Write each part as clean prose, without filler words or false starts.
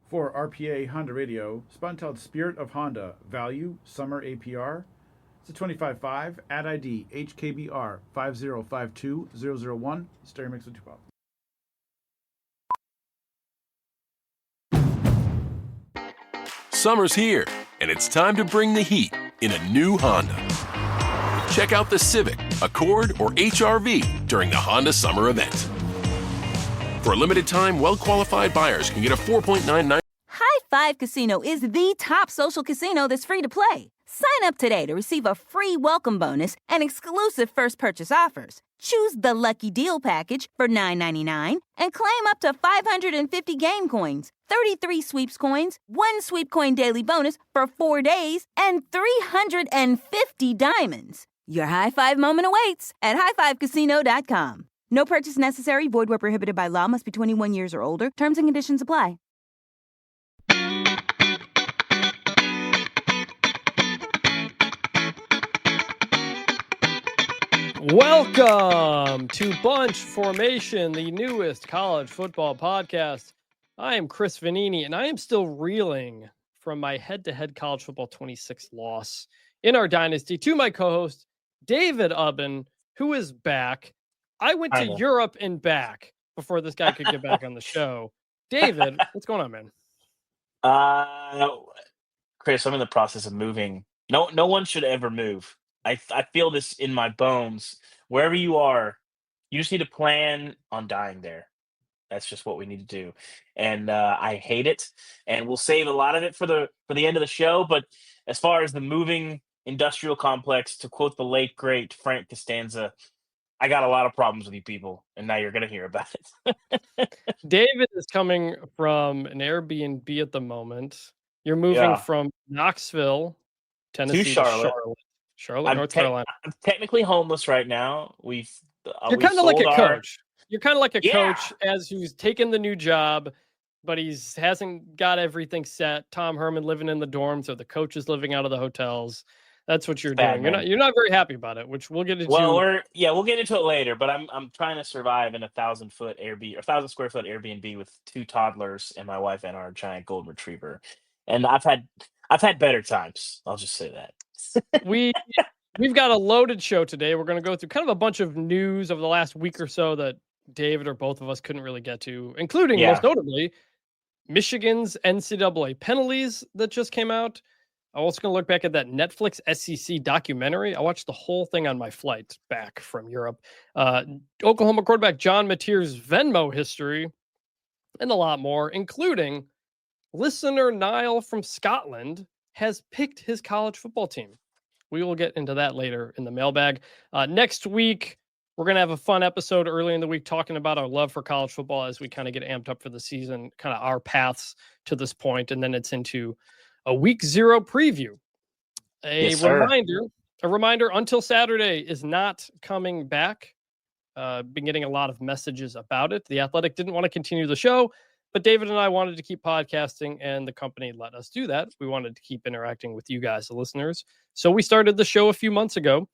For RPA Honda Radio, spot entitled Spirit of Honda, Value, Summer APR. It's a 25.5, ad ID HKBR 5052001, stereo mix with 2 pop. Summer's here, and it's time to bring the heat in a new Honda. Check out the Civic, Accord, or HR-V during the Honda Summer Event. For a limited time, well-qualified buyers can get a 4.99. High Five Casino is the top social casino that's free to play. Sign up today to receive a free welcome bonus and exclusive first purchase offers. Choose the Lucky Deal package for $9.99 and claim up to 550 game coins, 33 sweeps coins, 1 sweep coin daily bonus for 4 days, and 350 diamonds. Your high five moment awaits at highfivecasino.com. No purchase necessary. Void where prohibited by law. Must be 21 years or older. Terms and conditions apply. Welcome to Bunch Formation, the newest college football podcast. I am Chris Vannini, and I am still reeling from my head-to-head college football 26 loss in our dynasty to my co-host, David Ubben, who is back. I went to Europe and back before this guy could get back on the show. David, what's going on, man? Chris, I'm in the process of moving. No one should ever move. I feel this in my bones. Wherever you are, you just need to plan on dying there. That's just what we need to do. And I hate it. And we'll save a lot of it for the end of the show. But as far as the moving industrial complex, to quote the late great Frank Costanza, I got a lot of problems with you people, and now you're going to hear about it. David is coming from an Airbnb at the moment. You're moving from Knoxville, Tennessee to Charlotte, North Carolina. I'm technically homeless right now. You're kind of like a coach. You're kind of like a coach as who's taken the new job, but hasn't got everything set. Tom Herman living in the dorms, or the coach is living out of the hotels. That's what you're doing. You're not very happy about it, which we'll get into. Well, we'll get into it later. But I'm trying to survive in 1,000 square foot Airbnb with 2 toddlers and my wife and our giant golden retriever. And I've had better times. I'll just say that. We've got a loaded show today. We're going to go through kind of a bunch of news over the last week or so that David or both of us couldn't really get to, including most notably Michigan's NCAA penalties that just came out. I'm also going to look back at that Netflix SEC documentary. I watched the whole thing on my flight back from Europe. Oklahoma quarterback John Mateer's Venmo history, and a lot more, including listener Niall from Scotland has picked his college football team. We will get into that later in the mailbag. Next week, we're going to have a fun episode early in the week talking about our love for college football as we kind of get amped up for the season, kind of our paths to this point, and then it's into a week 0 preview. A reminder, Until Saturday is not coming back. Been getting a lot of messages about it. The Athletic didn't want to continue the show, but David and I wanted to keep podcasting, and the company let us do that. We wanted to keep interacting with you guys, the listeners. So we started the show a few months ago,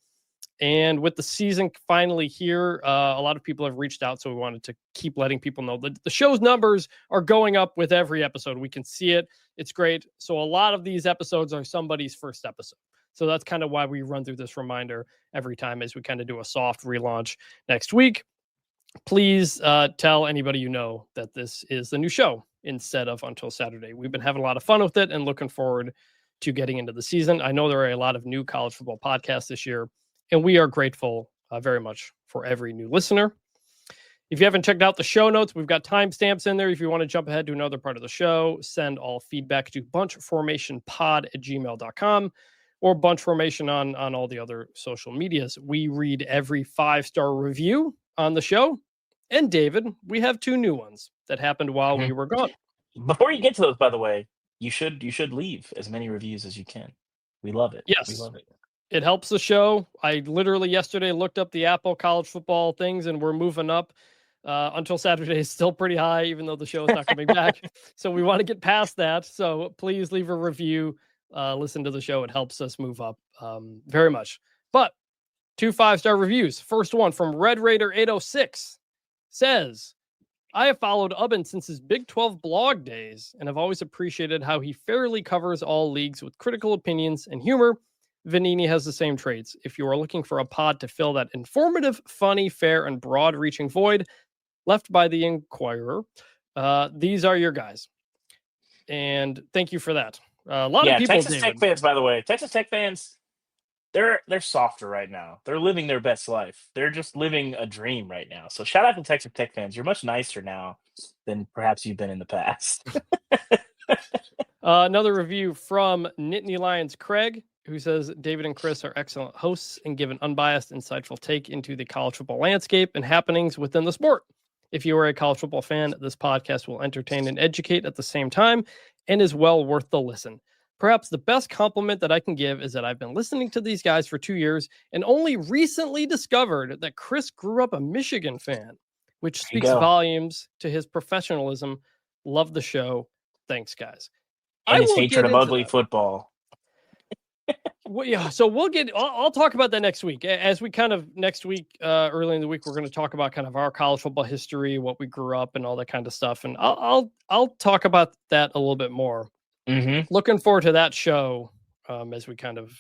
and with the season finally here, a lot of people have reached out, so we wanted to keep letting people know that the show's numbers are going up with every episode. We can see it. It's great. So a lot of these episodes are somebody's first episode. So that's kind of why we run through this reminder every time as we kind of do a soft relaunch next week. Please tell anybody you know that this is the new show instead of Until Saturday. We've been having a lot of fun with it and looking forward to getting into the season. I know there are a lot of new college football podcasts this year, and we are grateful very much for every new listener. If you haven't checked out the show notes, we've got timestamps in there. If you want to jump ahead to another part of the show, send all feedback to bunchformationpod@gmail.com or bunchformation on all the other social medias. We read every 5-star review on the show. And David, we have 2 new ones that happened while we were gone. Before you get to those, by the way, you should leave as many reviews as you can. We love it. Yes. We love it. It helps the show. I literally yesterday looked up the Apple college football things, and we're moving up. Until Saturday is still pretty high, even though the show is not coming back. So we want to get past that. So please leave a review. Listen to the show. It helps us move up very much. But 2 5-star reviews. First one from Red Raider 806 says, I have followed Ubben since his Big 12 blog days and have always appreciated how he fairly covers all leagues with critical opinions and humor. Vannini has the same traits. If you are looking for a pod to fill that informative, funny, fair, and broad-reaching void left by the Inquirer, these are your guys. And thank you for that. A lot of people, Texas Tech fans, by the way, Texas Tech fans, they're softer right now. They're living their best life. They're just living a dream right now. So shout out to Texas Tech fans. You're much nicer now than perhaps you've been in the past. Another review from Nittany Lions Craig, who says David and Chris are excellent hosts and give an unbiased, insightful take into the college football landscape and happenings within the sport. If you are a college football fan, this podcast will entertain and educate at the same time and is well worth the listen. Perhaps the best compliment that I can give is that I've been listening to these guys for 2 years and only recently discovered that Chris grew up a Michigan fan, which speaks volumes to his professionalism. Love the show. Thanks, guys. And his hatred of ugly football. Well, yeah, so I'll talk about that next week. As we kind of next week, early in the week, we're going to talk about kind of our college football history, what we grew up and all that kind of stuff. And I'll talk about that a little bit more. Mm-hmm. Looking forward to that show as we kind of.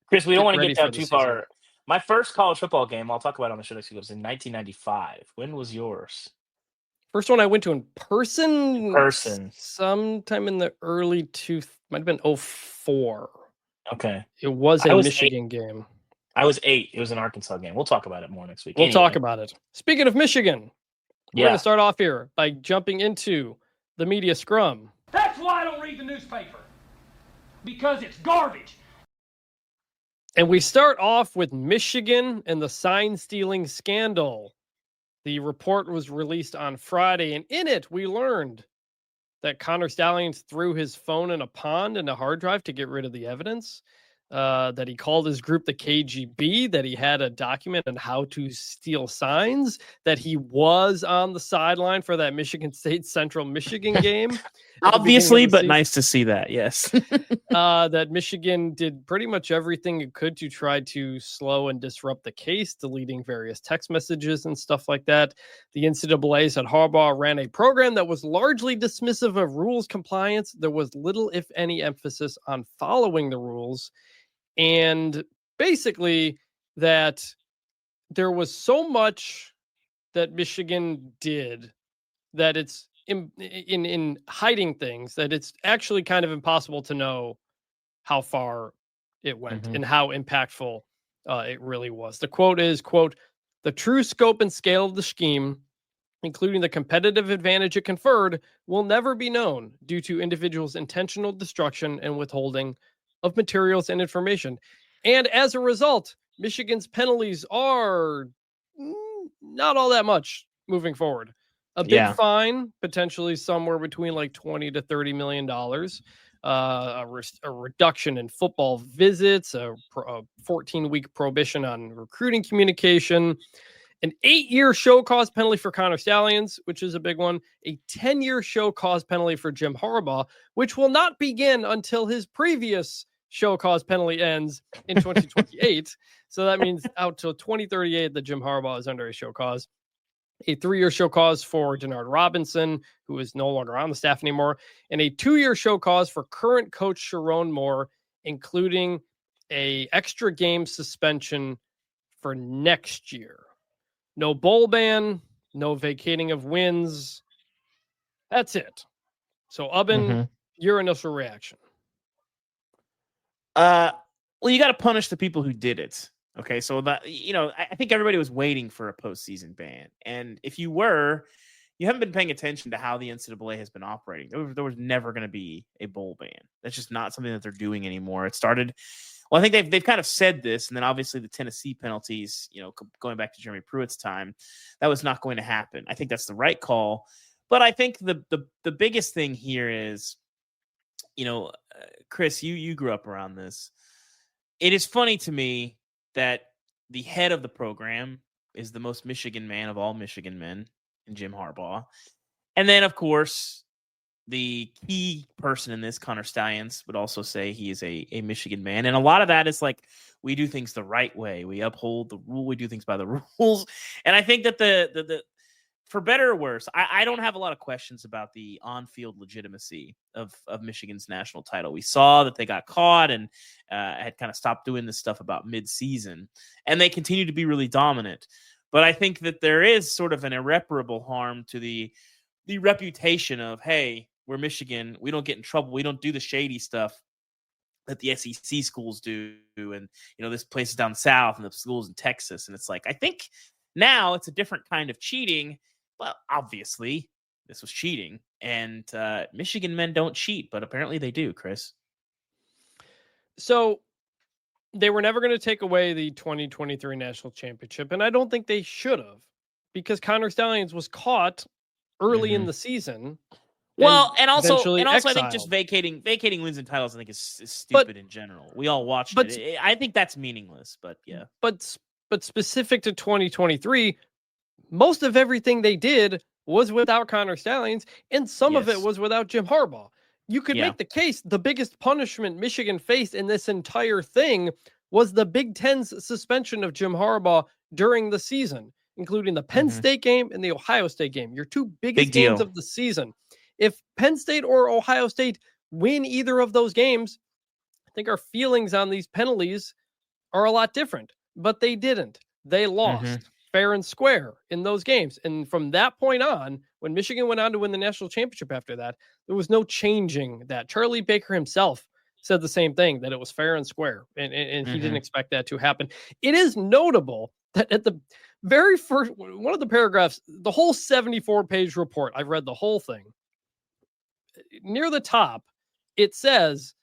Chris, we don't want to get down too far. My first college football game, I'll talk about on the show next week, was in 1995. When was yours? First one I went to in person. Sometime in the early might have been 2004. Okay. It was a Michigan game. I was 8. It was an Arkansas game. We'll talk about it more next week. We'll talk about it. Speaking of Michigan, we're going to start off here by jumping into the media scrum. That's why I don't read the newspaper. Because it's garbage. And we start off with Michigan and the sign-stealing scandal. The report was released on Friday, and in it, we learned that Connor Stalions threw his phone in a pond and a hard drive to get rid of the evidence, that he called his group the KGB, that he had a document on how to steal signs, that he was on the sideline for that Michigan State Central Michigan game. Obviously, but nice to see that, yes. That Michigan did pretty much everything it could to try to slow and disrupt the case, deleting various text messages and stuff like that. The NCAA said Harbaugh ran a program that was largely dismissive of rules compliance. There was little, if any, emphasis on following the rules. And basically that there was so much that Michigan did that it's in hiding things that it's actually kind of impossible to know how far it went and how impactful it really was. The quote is, quote, "The true scope and scale of the scheme, including the competitive advantage it conferred, will never be known due to individuals' intentional destruction and withholding of materials and information. And as a result, Michigan's penalties are not all that much moving forward. A big fine, potentially somewhere between like $20 to $30 million, a reduction in football visits, a 14-week prohibition on recruiting communication, an 8-year show cause penalty for Connor Stalions, which is a big one, a 10-year show cause penalty for Jim Harbaugh, which will not begin until his previous show cause penalty ends in 2028. So that means out till 2038 that Jim Harbaugh is under a show cause. A 3-year show cause for Denard Robinson, who is no longer on the staff anymore, and a 2-year show cause for current coach Sharon Moore, including a extra game suspension for next year. No bowl ban, no vacating of wins. That's it. So, Ubben, your initial reaction? Well, you got to punish the people who did it. Okay, so that, I think everybody was waiting for a postseason ban, and if you haven't been paying attention to how the NCAA has been operating. There was never going to be a bowl ban. That's just not something that they're doing anymore. It started. Well, I think they've kind of said this, and then obviously the Tennessee penalties. Going back to Jeremy Pruitt's time, that was not going to happen. I think that's the right call, but I think the biggest thing here is, Chris, you grew up around this. It is funny to me that the head of the program is the most Michigan man of all Michigan men, in Jim Harbaugh. And then, of course, the key person in this, Connor Stalions, would also say he is a Michigan man. And a lot of that is like, we do things the right way. We uphold the rule. We do things by the rules. And I think that for better or worse, I don't have a lot of questions about the on-field legitimacy of Michigan's national title. We saw that they got caught and had kind of stopped doing this stuff about mid-season, and they continue to be really dominant. But I think that there is sort of an irreparable harm to the reputation of, hey, we're Michigan, we don't get in trouble, we don't do the shady stuff that the SEC schools do, and this place is down south and the schools in Texas. And it's like, I think now it's a different kind of cheating. Well, obviously, this was cheating, and Michigan men don't cheat, but apparently they do, Chris. So they were never going to take away the 2023 national championship, and I don't think they should have, because Connor Stallions was caught early in the season. Well, and also exiled. I think just vacating wins and titles, I think is stupid in general. We all watched it. I think that's meaningless, but yeah. But specific to 2023, most of everything they did was without Connor Stallions, and some of it was without Jim Harbaugh. You could make the case the biggest punishment Michigan faced in this entire thing was the Big Ten's suspension of Jim Harbaugh during the season, including the Penn State game and the Ohio State game, your two biggest games of the season. If Penn State or Ohio State win either of those games, I think our feelings on these penalties are a lot different, but they didn't. They lost fair and square in those games. And from that point on, when Michigan went on to win the national championship after that, there was no changing that. Charlie Baker himself said the same thing, that it was fair and square, and he didn't expect that to happen. It is notable that at the very first, one of the paragraphs, the whole 74-page report, I've read the whole thing, near the top, it says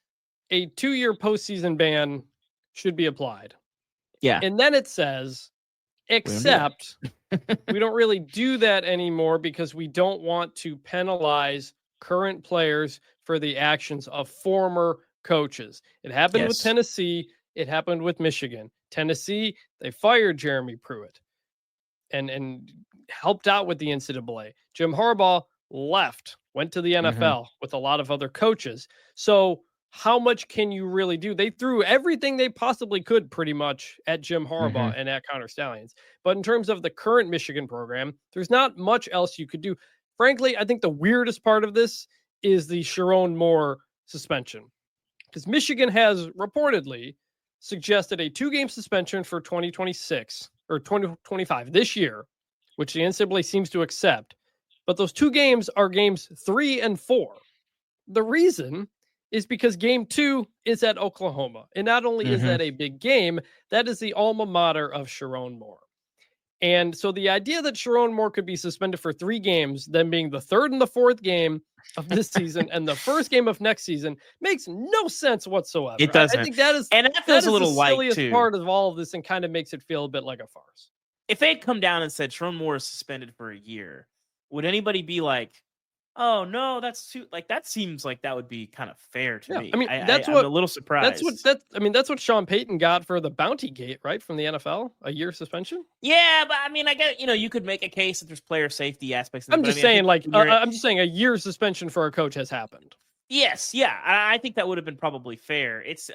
a 2-year postseason ban should be applied. Yeah. And then it says, except we don't really do that anymore because we don't want to penalize current players for the actions of former coaches. It happened with Tennessee. It happened with Michigan. Tennessee, they fired Jeremy Pruitt and helped out with the NCAA. Jim Harbaugh left, went to the NFL with a lot of other coaches. So how much can you really do? They threw everything they possibly could pretty much at Jim Harbaugh and at Connor Stallions. But in terms of the current Michigan program, there's not much else you could do. Frankly, I think the weirdest part of this is the Sharon Moore suspension, because Michigan has reportedly suggested a 2-game suspension for 2026 or 2025 this year, which the NCAA seems to accept. But those 2 games are games 3 and 4. The reason is because game 2 is at Oklahoma. And not only is that a big game, that is the alma mater of Sharon Moore. And so the idea that Sharon Moore could be suspended for 3 games, then being the 3rd and the 4th game of this season and the first game of next season, makes no sense whatsoever. It doesn't. I think that is, and that feels a little the light silliest too. part of all of this, and kind of makes it feel a bit like a farce. If they had come down and said Sharon Moore is suspended for a year, would anybody be like, oh no, that's too, like, that seems like that would be kind of fair to me. I mean, I'm what a little surprised. That's what Sean Payton got for the bounty gate, right? From the NFL, a year suspension. Yeah, but I mean, I get, you could make a case that there's player safety aspects. I'm just saying a year suspension for a coach has happened. Yes. Yeah. I think that would have been probably fair. It's,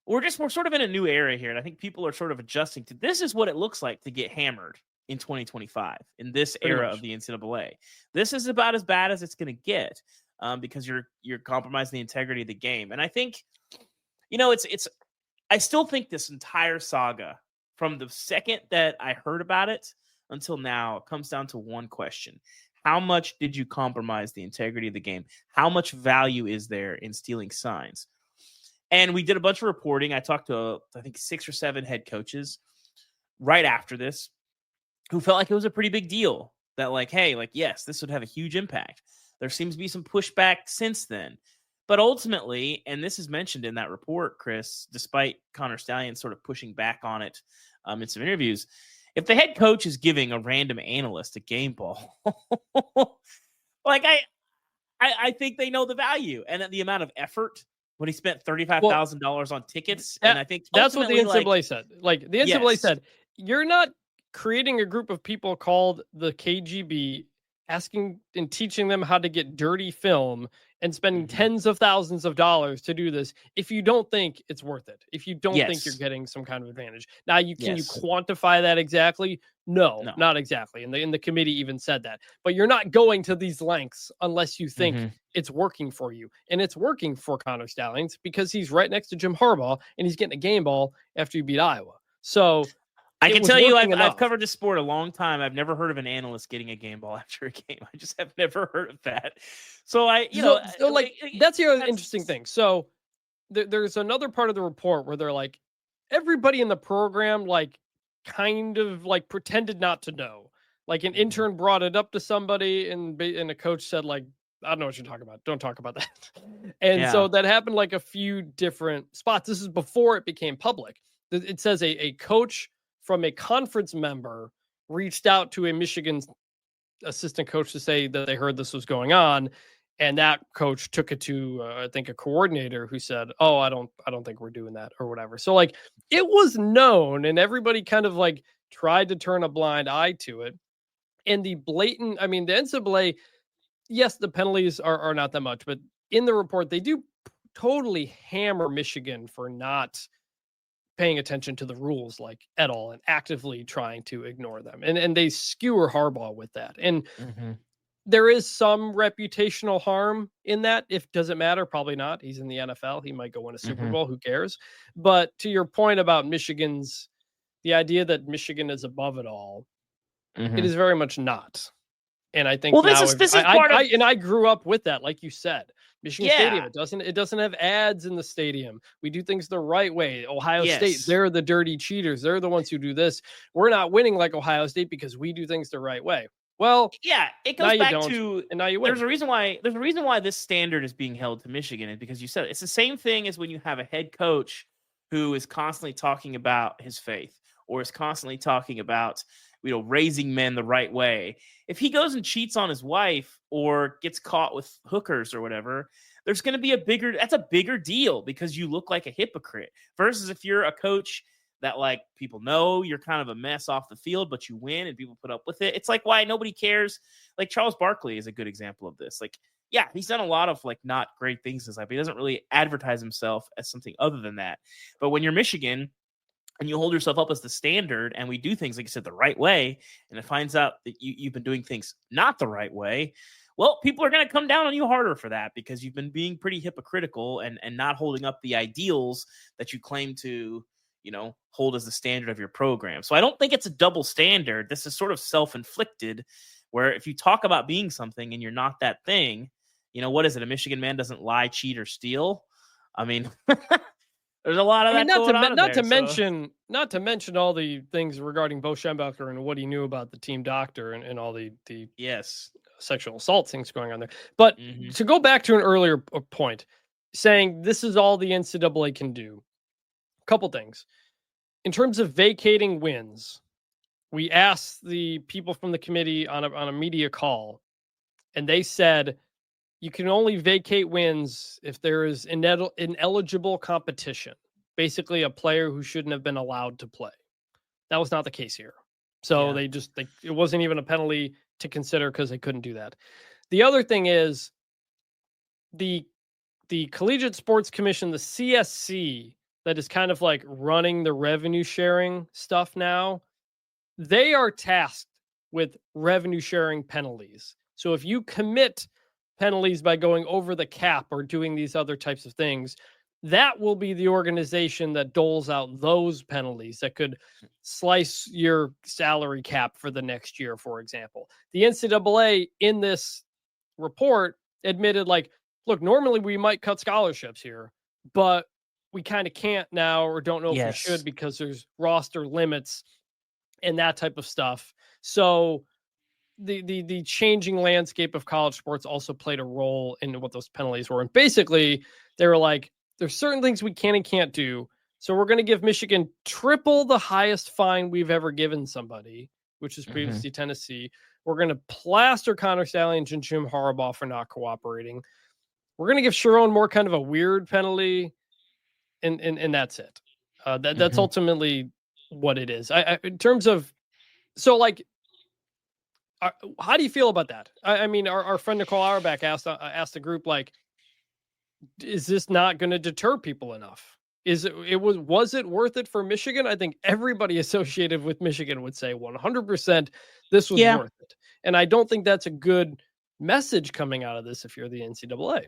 we're sort of in a new era here. And I think people are sort of adjusting to, this is what it looks like to get hammered in 2025 in this era of the NCAA. This is about as bad as it's going to get, because you're compromising the integrity of the game. And I think, I still think this entire saga, from the second that I heard about it until now, comes down to one question. How much did you compromise the integrity of the game? How much value is there in stealing signs? And we did a bunch of reporting. I talked to, I think, 6 or 7 head coaches right after this, who felt like it was a pretty big deal, that like, hey, like, yes, this would have a huge impact. There seems to be some pushback since then. But ultimately, and this is mentioned in that report, Chris, despite Connor Stallions sort of pushing back on it in some interviews, if the head coach is giving a random analyst a game ball, like, I think they know the value and the amount of effort when he spent $35,000 on tickets. And I think that's what the NCAA said. Like, the NCAA said, you're not creating a group of people called the KGB, asking and teaching them how to get dirty film and spending tens of thousands of dollars to do this if you don't think it's worth it, if you don't think you're getting some kind of advantage. Now, can you quantify that exactly? No, not exactly. And the committee even said that. But you're not going to these lengths unless you think it's working for you. And it's working for Connor Stallings because he's right next to Jim Harbaugh and he's getting a game ball after you beat Iowa. So I can tell you, I've covered this sport a long time. I've never heard of an analyst getting a game ball after a game. I just have never heard of that. So that's the other interesting thing. So there's another part of the report where they're like, everybody in the program, like, kind of like pretended not to know. Like an intern brought it up to somebody and a coach said, like, I don't know what you're talking about. Don't talk about that. And so that happened like a few different spots. This is before it became public. It says a coach from a conference member reached out to a Michigan assistant coach to say that they heard this was going on. And that coach took it to, I think, a coordinator who said, "Oh, I don't think we're doing that," or whatever. So like it was known, and everybody kind of like tried to turn a blind eye to it. And the blatant, I mean, the NCAA, yes, the penalties are not that much, but in the report they do totally hammer Michigan for not paying attention to the rules like at all and actively trying to ignore them. And they skewer Harbaugh with that. And there is some reputational harm in that. Does it matter? Probably not. He's in the NFL. He might go win a Super Bowl. Who cares? But to your point about the idea that Michigan is above it all, it is very much not. And I think this is part of... I grew up with that, like you said. Michigan Stadium, it doesn't have ads in the stadium. We do things the right way. Ohio State, they're the dirty cheaters. They're the ones who do this. We're not winning like Ohio State because we do things the right way. Well, it goes back to, and now you win. There's a reason why this standard is being held to Michigan, and because you said it's the same thing as when you have a head coach who is constantly talking about his faith or is constantly talking about, raising men the right way. If he goes and cheats on his wife or gets caught with hookers or whatever, there's going to be that's a bigger deal because you look like a hypocrite versus if you're a coach that like people know you're kind of a mess off the field, but you win and people put up with it. It's like why nobody cares. Like Charles Barkley is a good example of this. Like, yeah, he's done a lot of like not great things in his life, but he doesn't really advertise himself as something other than that. But when you're Michigan and you hold yourself up as the standard and we do things, like you said, the right way, and it finds out that you've been doing things not the right way, well, people are going to come down on you harder for that because you've been being pretty hypocritical and not holding up the ideals that you claim to, hold as the standard of your program. So I don't think it's a double standard. This is sort of self-inflicted, where if you talk about being something and you're not that thing, what is it? A Michigan man doesn't lie, cheat, or steal. I mean, there's a lot of that going on. Not to mention all the things regarding Bo Schembechler and what he knew about the team doctor and all the sexual assault things going on there. But to go back to an earlier point, saying this is all the NCAA can do. A couple things. In terms of vacating wins, we asked the people from the committee on a media call, and they said you can only vacate wins if there is ineligible competition, basically a player who shouldn't have been allowed to play. That was not the case here. So it wasn't even a penalty to consider because they couldn't do that. The other thing is the Collegiate Sports Commission, the CSC, that is kind of like running the revenue sharing stuff now. They are tasked with revenue sharing penalties. So if you commit penalties by going over the cap or doing these other types of things, that will be the organization that doles out those penalties that could slice your salary cap for the next year, for example. The NCAA in this report admitted, like, look, normally we might cut scholarships here, but we kind of can't now or don't know if we should because there's roster limits and that type of stuff. So the changing landscape of college sports also played a role in what those penalties were. And basically, they were like, there's certain things we can and can't do. So we're going to give Michigan triple the highest fine we've ever given somebody, which is previously Tennessee. We're going to plaster Connor Stallings and Jim Harbaugh for not cooperating. We're going to give Sharon more kind of a weird penalty. And that's it. That's ultimately what it is. I in terms of, so like, how do you feel about that? I mean, our friend Nicole Auerbach asked the group, like, is this not going to deter people enough? Was it worth it for Michigan? I think everybody associated with Michigan would say 100% this was worth it. And I don't think that's a good message coming out of this if you're the NCAA.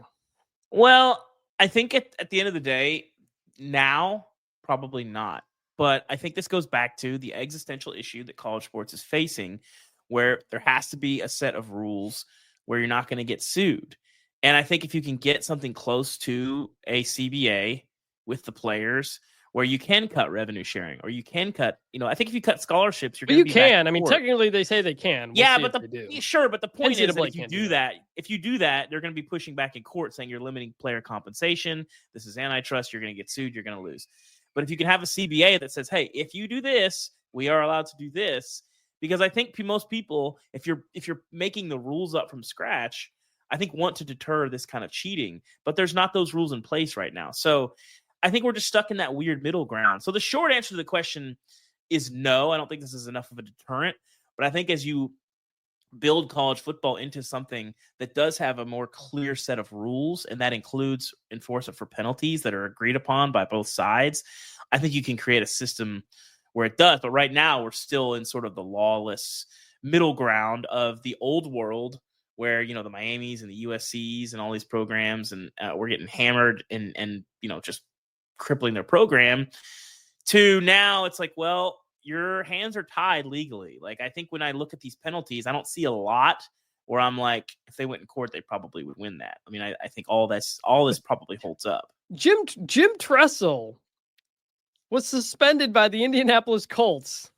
Well, I think at the end of the day, now, probably not. But I think this goes back to the existential issue that college sports is facing, where there has to be a set of rules where you're not going to get sued. And I think if you can get something close to a CBA with the players where you can cut revenue sharing or you can cut, I think if you cut scholarships, you're going to be can. I mean, technically they say they can. But but the point is that if you do that, they're going to be pushing back in court saying you're limiting player compensation. This is antitrust. You're going to get sued. You're going to lose. But if you can have a CBA that says, hey, if you do this, we are allowed to do this. Because I think most people, if you're making the rules up from scratch, I think want to deter this kind of cheating. But there's not those rules in place right now. So I think we're just stuck in that weird middle ground. So the short answer to the question is no. I don't think this is enough of a deterrent. But I think as you build college football into something that does have a more clear set of rules, and that includes enforcement for penalties that are agreed upon by both sides, I think you can create a system where it does. But right now we're still in sort of the lawless middle ground of the old world where, the Miamis and the USCs and all these programs, and we're getting hammered and just crippling their program, to now it's like, well, your hands are tied legally. Like, I think when I look at these penalties, I don't see a lot where I'm like, if they went in court, they probably would win that. I mean, I think all this probably holds up. Jim Tressel was suspended by the Indianapolis Colts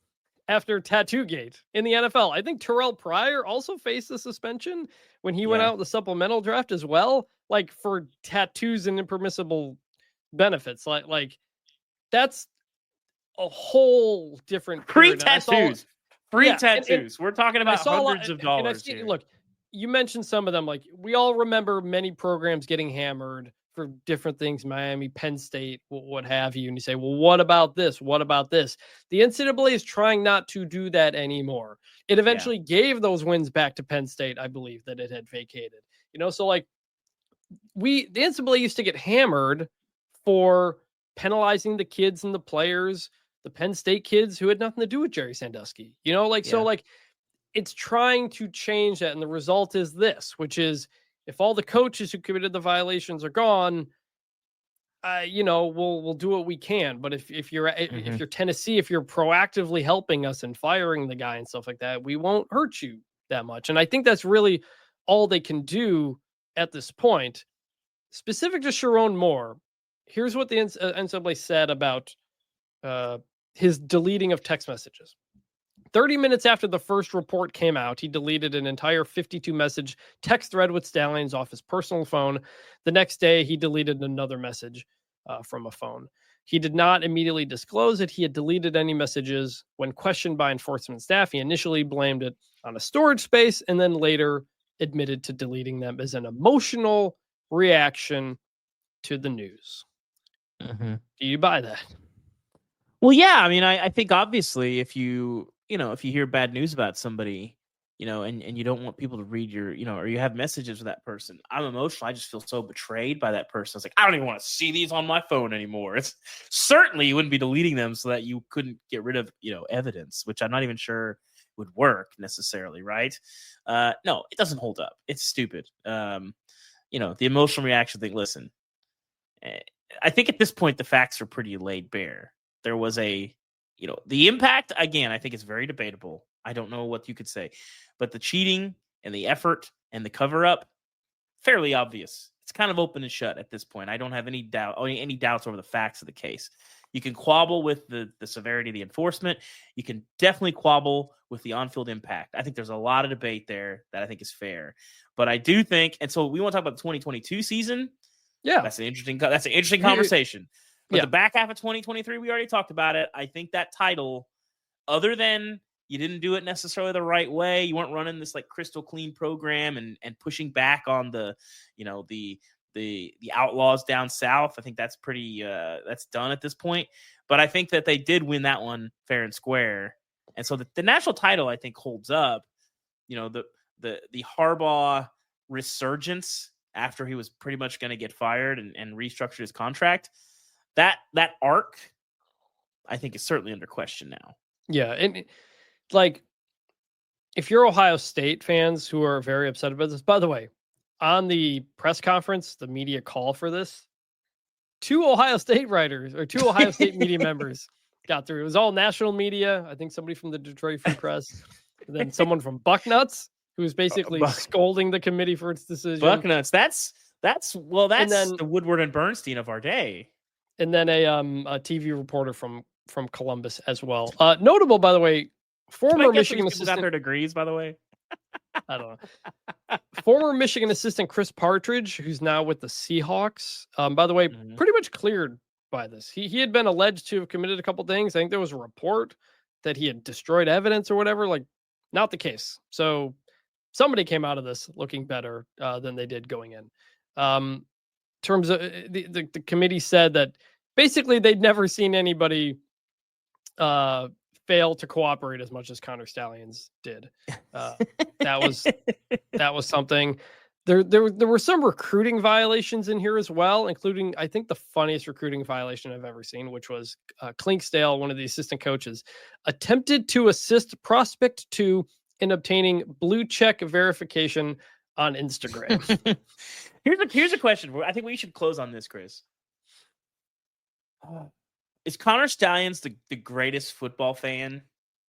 after Tattoogate in the NFL. I think Terrell Pryor also faced a suspension when he went out in the supplemental draft as well, like for tattoos and impermissible benefits. Like that's a whole different free tattoos. We're talking about hundreds of dollars. Look, you mentioned some of them. Like, we all remember many programs getting hammered for different things, Miami, Penn State, what have you. And you say, well, what about this? What about this? The NCAA is trying not to do that anymore. It eventually gave those wins back to Penn State, I believe, that it had vacated. So like the NCAA used to get hammered for penalizing the kids and the players, the Penn State kids who had nothing to do with Jerry Sandusky. So like it's trying to change that. And the result is this, which is, if all the coaches who committed the violations are gone, we'll do what we can. But if you're Tennessee, if you're proactively helping us and firing the guy and stuff like that, we won't hurt you that much. And I think that's really all they can do at this point. Specific to Sharon Moore, here's what the NCAA said about his deleting of text messages. 30 minutes after the first report came out, he deleted an entire 52-message text thread with Stallions off his personal phone. The next day, he deleted another message from a phone. He did not immediately disclose that he had deleted any messages. When questioned by enforcement staff, he initially blamed it on a storage space and then later admitted to deleting them as an emotional reaction to the news. Mm-hmm. Do you buy that? Well, yeah. I mean, I think obviously if you hear bad news about somebody, and you don't want people to read your, or you have messages with that person, I'm emotional. I just feel so betrayed by that person. It's like, I don't even want to see these on my phone anymore. It's certainly you wouldn't be deleting them so that you couldn't get rid of, evidence, which I'm not even sure would work necessarily. Right. No, it doesn't hold up. It's stupid. The emotional reaction thing. Listen, I think at this point, the facts are pretty laid bare. There was the impact, again, I think it's very debatable. I don't know what you could say, but the cheating and the effort and the cover up, fairly obvious. It's kind of open and shut at this point. I don't have any doubts over the facts of the case. You can quabble with the severity of the enforcement. You can definitely quabble with the on-field impact. I think there's a lot of debate there that I think is fair, but I do think, and so we want to talk about the 2022 season. Yeah, that's an interesting conversation. But the back half of 2023, we already talked about it. I think that title, other than you didn't do it necessarily the right way, you weren't running this like crystal clean program and pushing back on the outlaws down south. I think that's pretty that's done at this point. But I think that they did win that one fair and square, and so the national title I think holds up. The Harbaugh resurgence after he was pretty much going to get fired and restructured his contract. That arc, I think, is certainly under question now. Yeah, and like, if you're Ohio State fans who are very upset about this, by the way, on the press conference, the media call for this, 2 Ohio State writers or 2 Ohio State media members got through. It was all national media. I think somebody from the Detroit Free Press, and then someone from Bucknuts, who was basically scolding the committee for its decision. Bucknuts, that's then, the Woodward and Bernstein of our day. And then a TV reporter from Columbus as well. Notable, by the way, former Michigan assistant. Got their degrees, by the way. I don't know. Former Michigan assistant Chris Partridge, who's now with the Seahawks. By the way, pretty much cleared by this. He had been alleged to have committed a couple things. I think there was a report that he had destroyed evidence or whatever. Like, not the case. So somebody came out of this looking better than they did going in. In terms of the committee said that basically they'd never seen anybody fail to cooperate as much as Connor Stallions did. That was something. There were some recruiting violations in here as well, including, I think, the funniest recruiting violation I've ever seen, which was Klinkstale, one of the assistant coaches, attempted to assist prospect 2 in obtaining blue check verification on Instagram. Here's a question. I think we should close on this, Chris. Is Connor Stallions the greatest football fan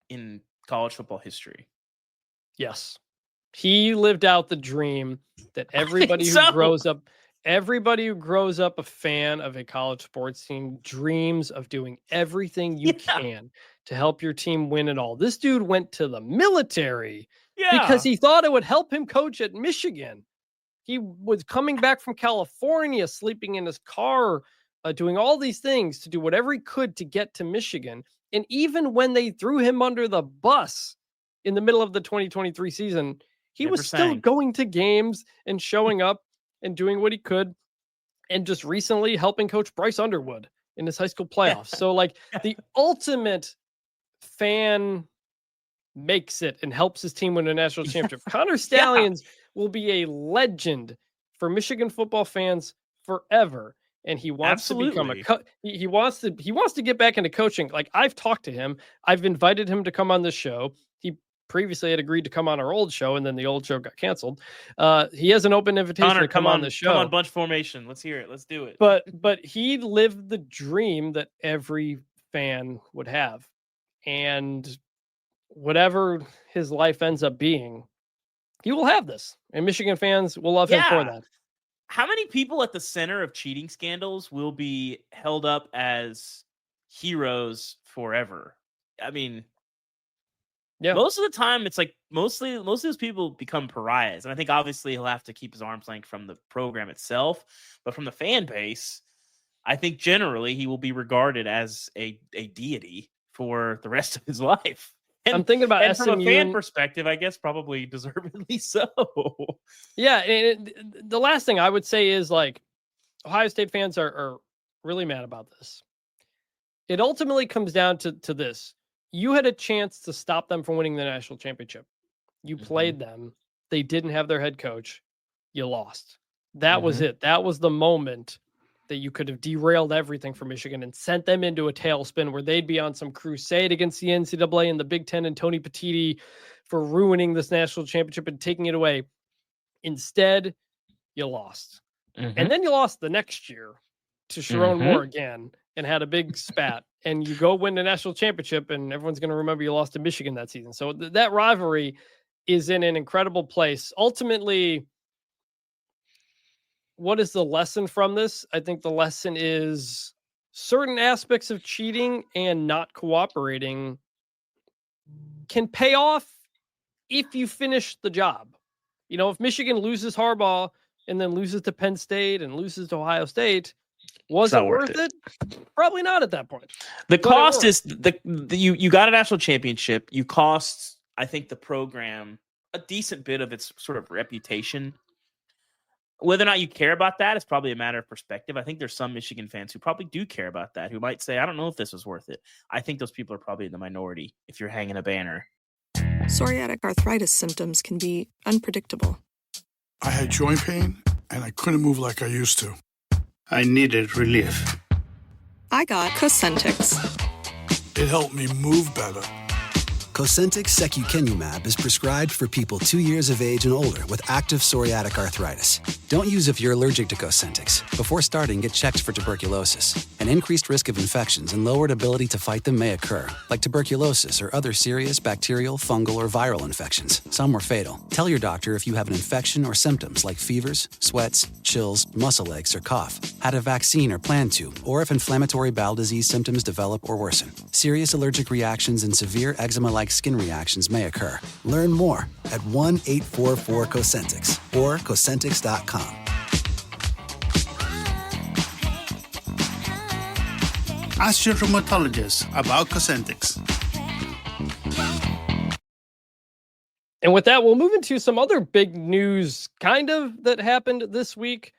in college football history? Yes. He lived out the dream that everybody who grows up a fan of a college sports team dreams of doing everything you can to help your team win it all. This dude went to the military because he thought it would help him coach at Michigan. He was coming back from California, sleeping in his car, doing all these things to do whatever he could to get to Michigan. And even when they threw him under the bus in the middle of the 2023 season, he was still going to games and showing up and doing what he could. And just recently helping coach Bryce Underwood in his high school playoffs. So like the ultimate fan makes it and helps his team win a national championship. Connor Stallions will be a legend for Michigan football fans forever. And he wants to become he wants to get back into coaching. Like, I've talked to him. I've invited him to come on this show. He previously had agreed to come on our old show, and then the old show got canceled. He has an open invitation to come on the show. Come on, bunch formation. Let's hear it. Let's do it. But he lived the dream that every fan would have. And whatever his life ends up being, he will have this. And Michigan fans will love him for that. How many people at the center of cheating scandals will be held up as heroes forever? I mean, most of the time, it's like most of those people become pariahs. And I think obviously he'll have to keep his arm's length from the program itself. But from the fan base, I think generally he will be regarded as a deity for the rest of his life. And I'm thinking about SMU, from a fan perspective, I guess probably deservedly so. Yeah, and the last thing I would say is, like, Ohio State fans are really mad about this. It ultimately comes down to this. You had a chance to stop them from winning the national championship. You played them. They didn't have their head coach. You lost. That was it. That was the moment that you could have derailed everything for Michigan and sent them into a tailspin where they'd be on some crusade against the NCAA and the Big Ten and Tony Petitti for ruining this national championship and taking it away. Instead, you lost. And then you lost the next year to Sharon Moore again and had a big spat. And you go win the national championship, and everyone's going to remember you lost to Michigan that season. So that rivalry is in an incredible place. Ultimately, what is the lesson from this? I think the lesson is certain aspects of cheating and not cooperating can pay off if you finish the job. You know, if Michigan loses Harbaugh and then loses to Penn State and loses to Ohio State, was it worth it? Probably not at that point. The cost is you got a national championship. You cost, I think, the program a decent bit of its sort of reputation. Whether or not you care about that is probably a matter of perspective. I think there's some Michigan fans who probably do care about that, who might say, I don't know if this was worth it. I think those people are probably in the minority if you're hanging a banner. Psoriatic arthritis symptoms can be unpredictable. I had joint pain and I couldn't move like I used to. I needed relief. I got Cosentyx. It helped me move better. Cosentyx secukinumab is prescribed for people 2 years of age and older with active psoriatic arthritis. Don't use if you're allergic to Cosentyx. Before starting, get checked for tuberculosis. An increased risk of infections and lowered ability to fight them may occur, like tuberculosis or other serious bacterial, fungal, or viral infections. Some were fatal. Tell your doctor if you have an infection or symptoms like fevers, sweats, chills, muscle aches, or cough, had a vaccine or plan to, or if inflammatory bowel disease symptoms develop or worsen. Serious allergic reactions and severe eczema-like skin reactions may occur. Learn more at 1-844-COSENTYX or Cosentyx.com. Ask your rheumatologist about Cosentyx. And with that, we'll move into some other big news that happened this week.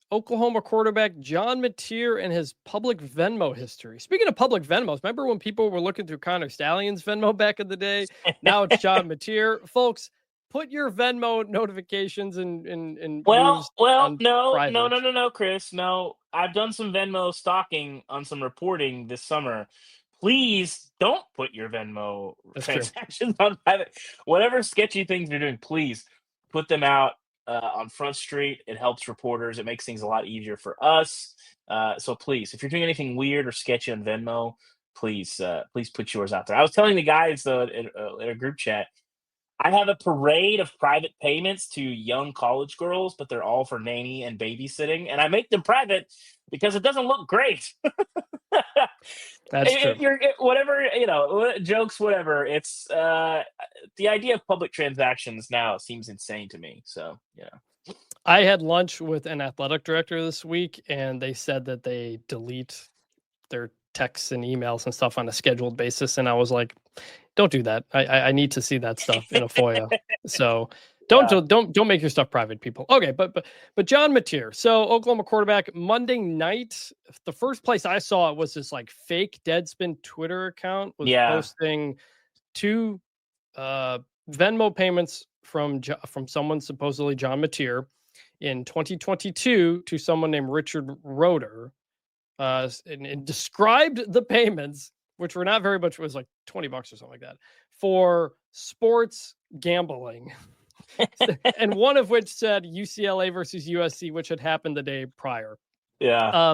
Oklahoma quarterback John Mateer and his public Venmo history. Speaking of public Venmos, remember when people were looking through Connor Stallion's Venmo back in the day? Now it's John Mateer. Folks, put your Venmo notifications in Well, no, Chris. No, I've done some Venmo stalking on some reporting this summer. Please don't put your Venmo transactions on private. Whatever sketchy things you're doing, please put them out on Front Street. It helps reporters. It makes things a lot easier for us. So please, if you're doing anything weird or sketchy on Venmo, please put yours out there. I was telling the guys in a group chat, I have a parade of private payments to young college girls, but they're all for nanny and babysitting, and I make them private because it doesn't look great. That's true. Whatever, jokes, whatever. It's the idea of public transactions now seems insane to me. So, yeah. I had lunch with an athletic director this week, and they said that they delete their texts and emails and stuff on a scheduled basis. And I was like, don't do that. I need to see that stuff in a FOIA. So don't make your stuff private, people. Okay, but John Mateer. So Oklahoma quarterback, Monday night, the first place I saw it was this like fake Deadspin Twitter account was posting 2 Venmo payments from someone, supposedly John Mateer, in 2022 to someone named Richard Roeder, and described the payments, which were not very much. It was like $20 or something like that, for sports gambling. And one of which said UCLA versus USC, which had happened the day prior. Yeah.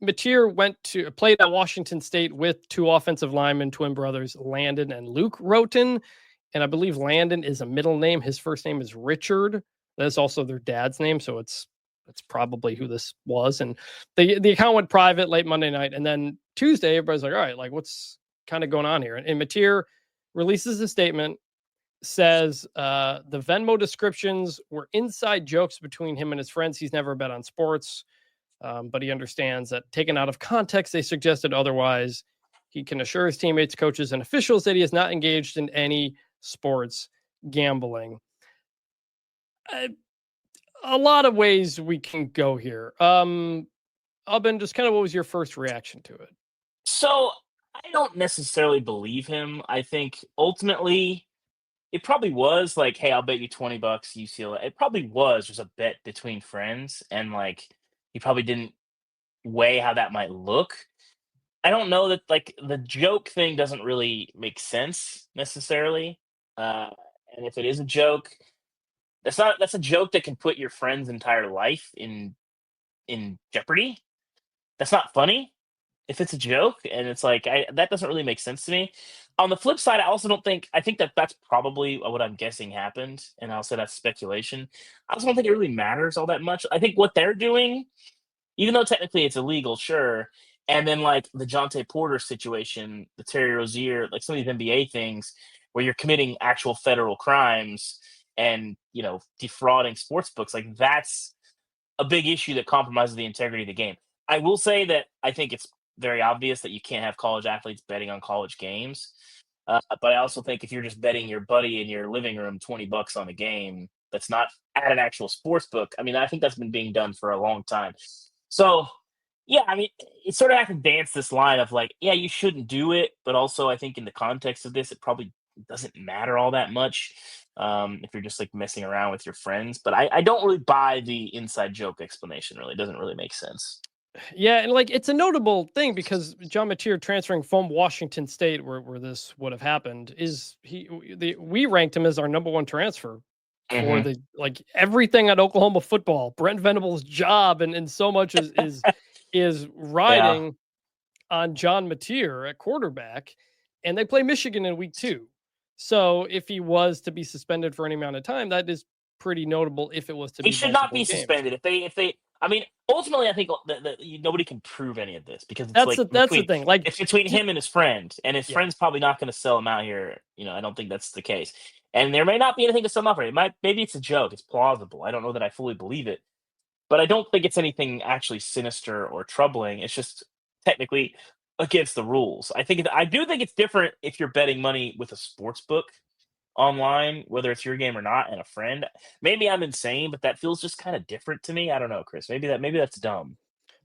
Mateer played at Washington State with 2 offensive linemen, twin brothers, Landon and Luke Roten. And I believe Landon is a middle name. His first name is Richard. That's also their dad's name. So it's probably who this was. And the account went private late Monday night. And then Tuesday, everybody's like, all right, like what's kind of going on here? And Mateer releases a statement, says the Venmo descriptions were inside jokes between him and his friends. He's never bet on sports, but he understands that taken out of context, they suggested otherwise. He can assure his teammates, coaches, and officials that he is not engaged in any sports gambling. A lot of ways we can go here. Ubben, just kind of what was your first reaction to it? So I don't necessarily believe him. I think ultimately it probably was like, hey, I'll bet you $20 UCLA. It probably was just a bet between friends, and like he probably didn't weigh how that might look. I don't know that like the joke thing doesn't really make sense necessarily. And if it is a joke, that's a joke that can put your friend's entire life in jeopardy. That's not funny if it's a joke, and it's like that doesn't really make sense to me. On the flip side, I think that's probably what I'm guessing happened, and I'll say that's speculation. I also don't think it really matters all that much. I think what they're doing, even though technically it's illegal, sure, and then like the Jonte Porter situation, the Terry Rozier, like some of these NBA things where you're committing actual federal crimes and defrauding sports books, like that's a big issue that compromises the integrity of the game. I will say that I think it's very obvious that you can't have college athletes betting on college games. But I also think if you're just betting your buddy in your living room $20 on a game that's not at an actual sports book, I mean, I think that's been being done for a long time. So, yeah, I mean, it sort of has to dance this line of like, yeah, you shouldn't do it. But also I think in the context of this, it probably doesn't matter all that much if you're just like messing around with your friends. But I don't really buy the inside joke explanation. Really, it doesn't really make sense. Yeah, and like it's a notable thing because John Mateer transferring from Washington State, where this would have happened, we ranked him as our number one transfer for the like everything at Oklahoma football. Brent Venables' job and so much is riding on John Mateer at quarterback, and they play Michigan in week 2. So if he was to be suspended for any amount of time, that is pretty notable. If it was to be, he should not be suspended. If they, I mean, ultimately, I think that nobody can prove any of this because that's the thing. Like it's between him and his friend, and his friend's probably not going to sell him out here. I don't think that's the case. And there may not be anything to sell him out for. Maybe it's a joke. It's plausible. I don't know that I fully believe it, but I don't think it's anything actually sinister or troubling. It's just technically against the rules. I do think it's different if you're betting money with a sports book online, whether it's your game or not, and a friend. Maybe I'm insane, but that feels just kind of different to me. I don't know, Chris. Maybe that's dumb.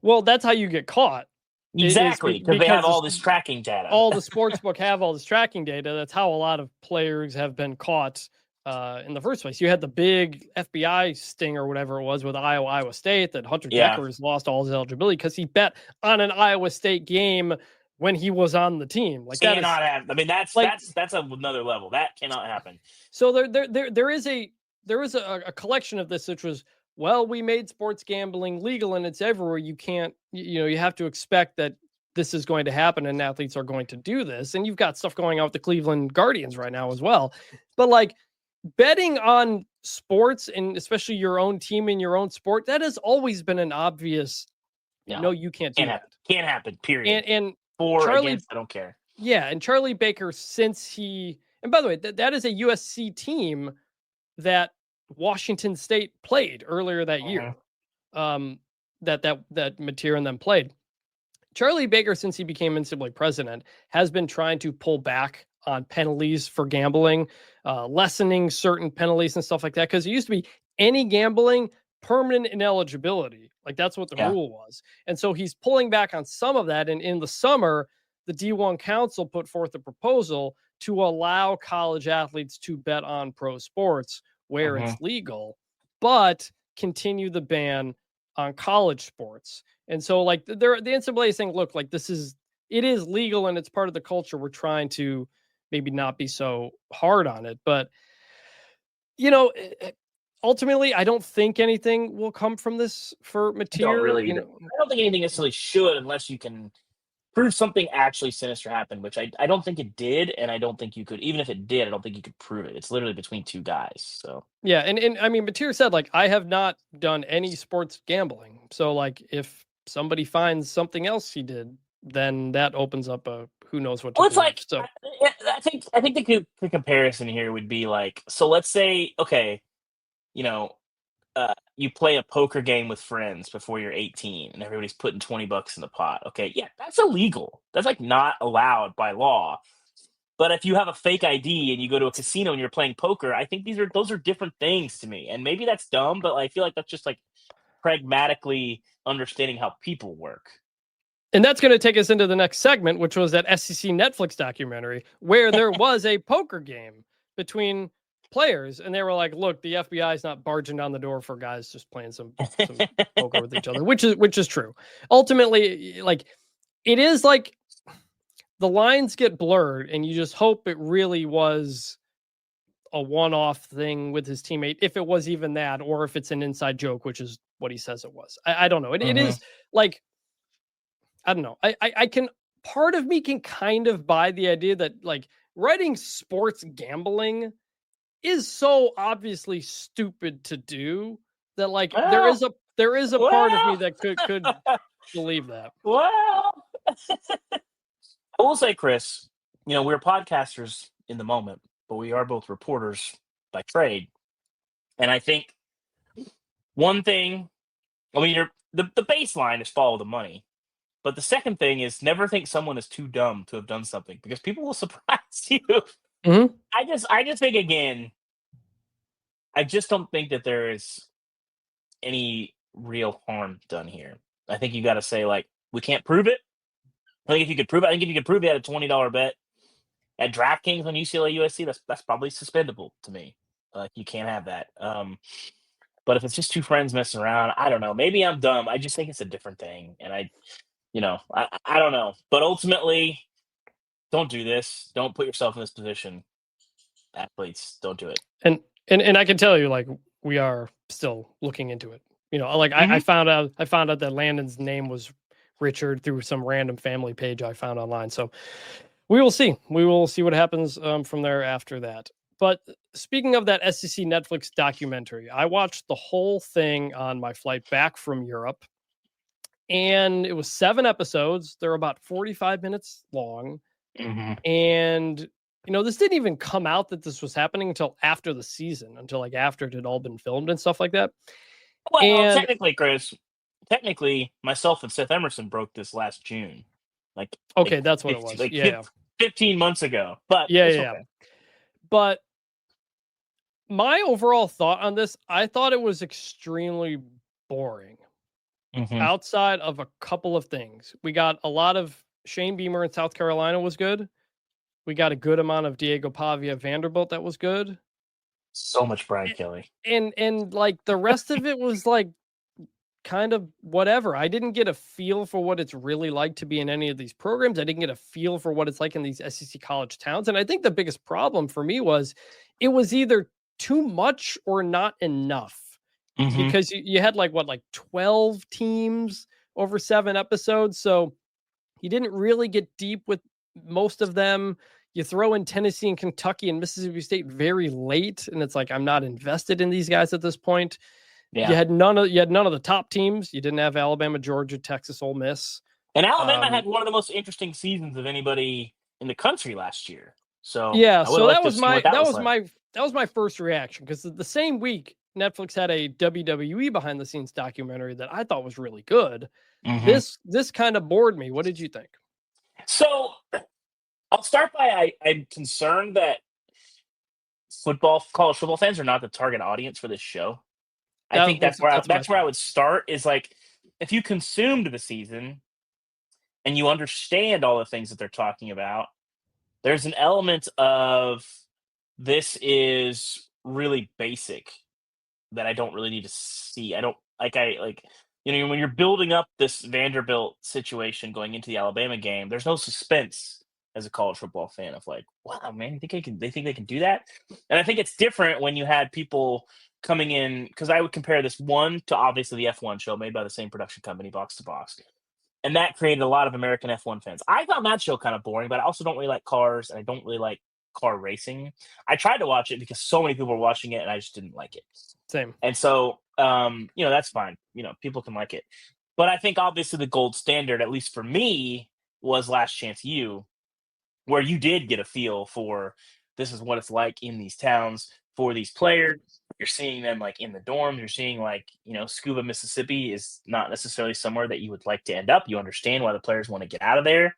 Well, that's how you get caught. Exactly, because they have all this tracking data. All the sportsbook have all this tracking data. That's how a lot of players have been caught in the first place. You had the big FBI sting or whatever it was with Iowa State that Hunter Deckers lost all his eligibility because he bet on an Iowa State game when he was on the team. Like that cannot happen. I mean, that's another level. That cannot happen. So there is a collection of this, which was, well, we made sports gambling legal and it's everywhere. You can't, you have to expect that this is going to happen and athletes are going to do this. And you've got stuff going on with the Cleveland Guardians right now as well. But like betting on sports and especially your own team in your own sport, that has always been an obvious, no, you can't do that. Can't happen, period. And for against, I don't care. Yeah, and Charlie Baker, and by the way, that is a USC team that Washington State played earlier that year. That Mateer and them played. Charlie Baker, since he became NCAA president, has been trying to pull back on penalties for gambling, lessening certain penalties and stuff like that. Because it used to be any gambling, permanent ineligibility. Like that's what the rule was. And so he's pulling back on some of that. And in the summer, the D1 Council put forth a proposal to allow college athletes to bet on pro sports where it's legal, but continue the ban on college sports. And so like the NCAA is saying, look, like it is legal and it's part of the culture. We're trying to maybe not be so hard on it, but ultimately, I don't think anything will come from this for Mateer. I don't think anything necessarily should unless you can prove something actually sinister happened, which I don't think it did, and I don't think you could. Even if it did, I don't think you could prove it. It's literally between two guys. So yeah, and I mean, Mateer said like I have not done any sports gambling. So like if somebody finds something else he did, then that opens up a who knows what. Well, it's like so. I think the comparison here would be like, so let's say okay. You play a poker game with friends before you're 18 and everybody's putting $20 in the pot. Okay. Yeah. That's illegal. That's like not allowed by law. But if you have a fake ID and you go to a casino and you're playing poker, I think those are different things to me. And maybe that's dumb, but I feel like that's just like pragmatically understanding how people work. And that's going to take us into the next segment, which was that SEC Netflix documentary where there was a poker game between players, and they were like, look, the FBI is not barging down the door for guys just playing some poker with each other, which is true. Ultimately, like it is like the lines get blurred and you just hope it really was a one-off thing with his teammate, if it was even that, or if it's an inside joke, which is what he says it was. I don't know. It is like, I don't know. I can, part of me can kind of buy the idea that like writing sports gambling is so obviously stupid to do that like there is a part of me that could believe that. Well, I will say, Chris, we're podcasters in the moment, but we are both reporters by trade. And I think one thing, the baseline is follow the money. But the second thing is never think someone is too dumb to have done something because people will surprise you. Mm-hmm. I just think, again, I just don't think that there is any real harm done here. I think you got to say, like, we can't prove it. I think if you could prove it, you had a $20 bet at DraftKings on UCLA USC, that's probably suspendable to me. Like you can't have that. But if it's just two friends messing around, I don't know. Maybe I'm dumb. I just think it's a different thing, and I don't know. But ultimately, don't do this. Don't put yourself in this position. Athletes, don't do it. And I can tell you, like, we are still looking into it. Like I found out that Landon's name was Richard through some random family page I found online. So we will see. We will see what happens from there after that. But speaking of that SEC Netflix documentary, I watched the whole thing on my flight back from Europe. And it was 7 episodes. They're about 45 minutes long. Mm-hmm. And, this didn't even come out that this was happening until after the season, until like after it had all been filmed and stuff like that. Well, technically, Chris, myself and Seth Emerson broke this last June. Okay, that's what it was. Like 15 months ago. But yeah. Okay. But my overall thought on this, I thought it was extremely boring. Mm-hmm. Outside of a couple of things. We got a lot of Shane Beamer in South Carolina was good. We got a good amount of Diego Pavia Vanderbilt that was good. So much Brian Kelly. And like the rest of it was like kind of whatever. I didn't get a feel for what it's really like to be in any of these programs. I didn't get a feel for what it's like in these SEC college towns. And I think the biggest problem for me was it was either too much or not enough. Mm-hmm. Because you had like 12 teams over 7 episodes. So you didn't really get deep with most of them. You throw in Tennessee and Kentucky and Mississippi State very late. And it's like, I'm not invested in these guys at this point. Yeah. You had none of the top teams. You didn't have Alabama, Georgia, Texas, Ole Miss. And Alabama had one of the most interesting seasons of anybody in the country last year. So yeah, so that was my first reaction, because the same week Netflix had a WWE behind the scenes documentary that I thought was really good. Mm-hmm. This kind of bored me. What did you think? So I'll start by I'm concerned that college football fans are not the target audience for this show. I think that's where I would start, is like, if you consumed the season and you understand all the things that they're talking about, there's an element of this is really basic that I don't really need to see. When you're building up this Vanderbilt situation going into the Alabama game, there's no suspense as a college football fan of like, wow, man, they think they can do that? And I think it's different when you had people coming in, because I would compare this one to obviously the F1 show made by the same production company, Box to Box. And that created a lot of American F1 fans. I found that show kind of boring, but I also don't really like cars, and I don't really like car racing. I tried to watch it because so many people were watching it, and I just didn't like it. Same. And so, that's fine. People can like it. But I think obviously the gold standard, at least for me, was Last Chance U, where you did get a feel for this is what it's like in these towns for these players. You're seeing them like in the dorms. You're seeing like, Scuba, Mississippi is not necessarily somewhere that you would like to end up. You understand why the players want to get out of there.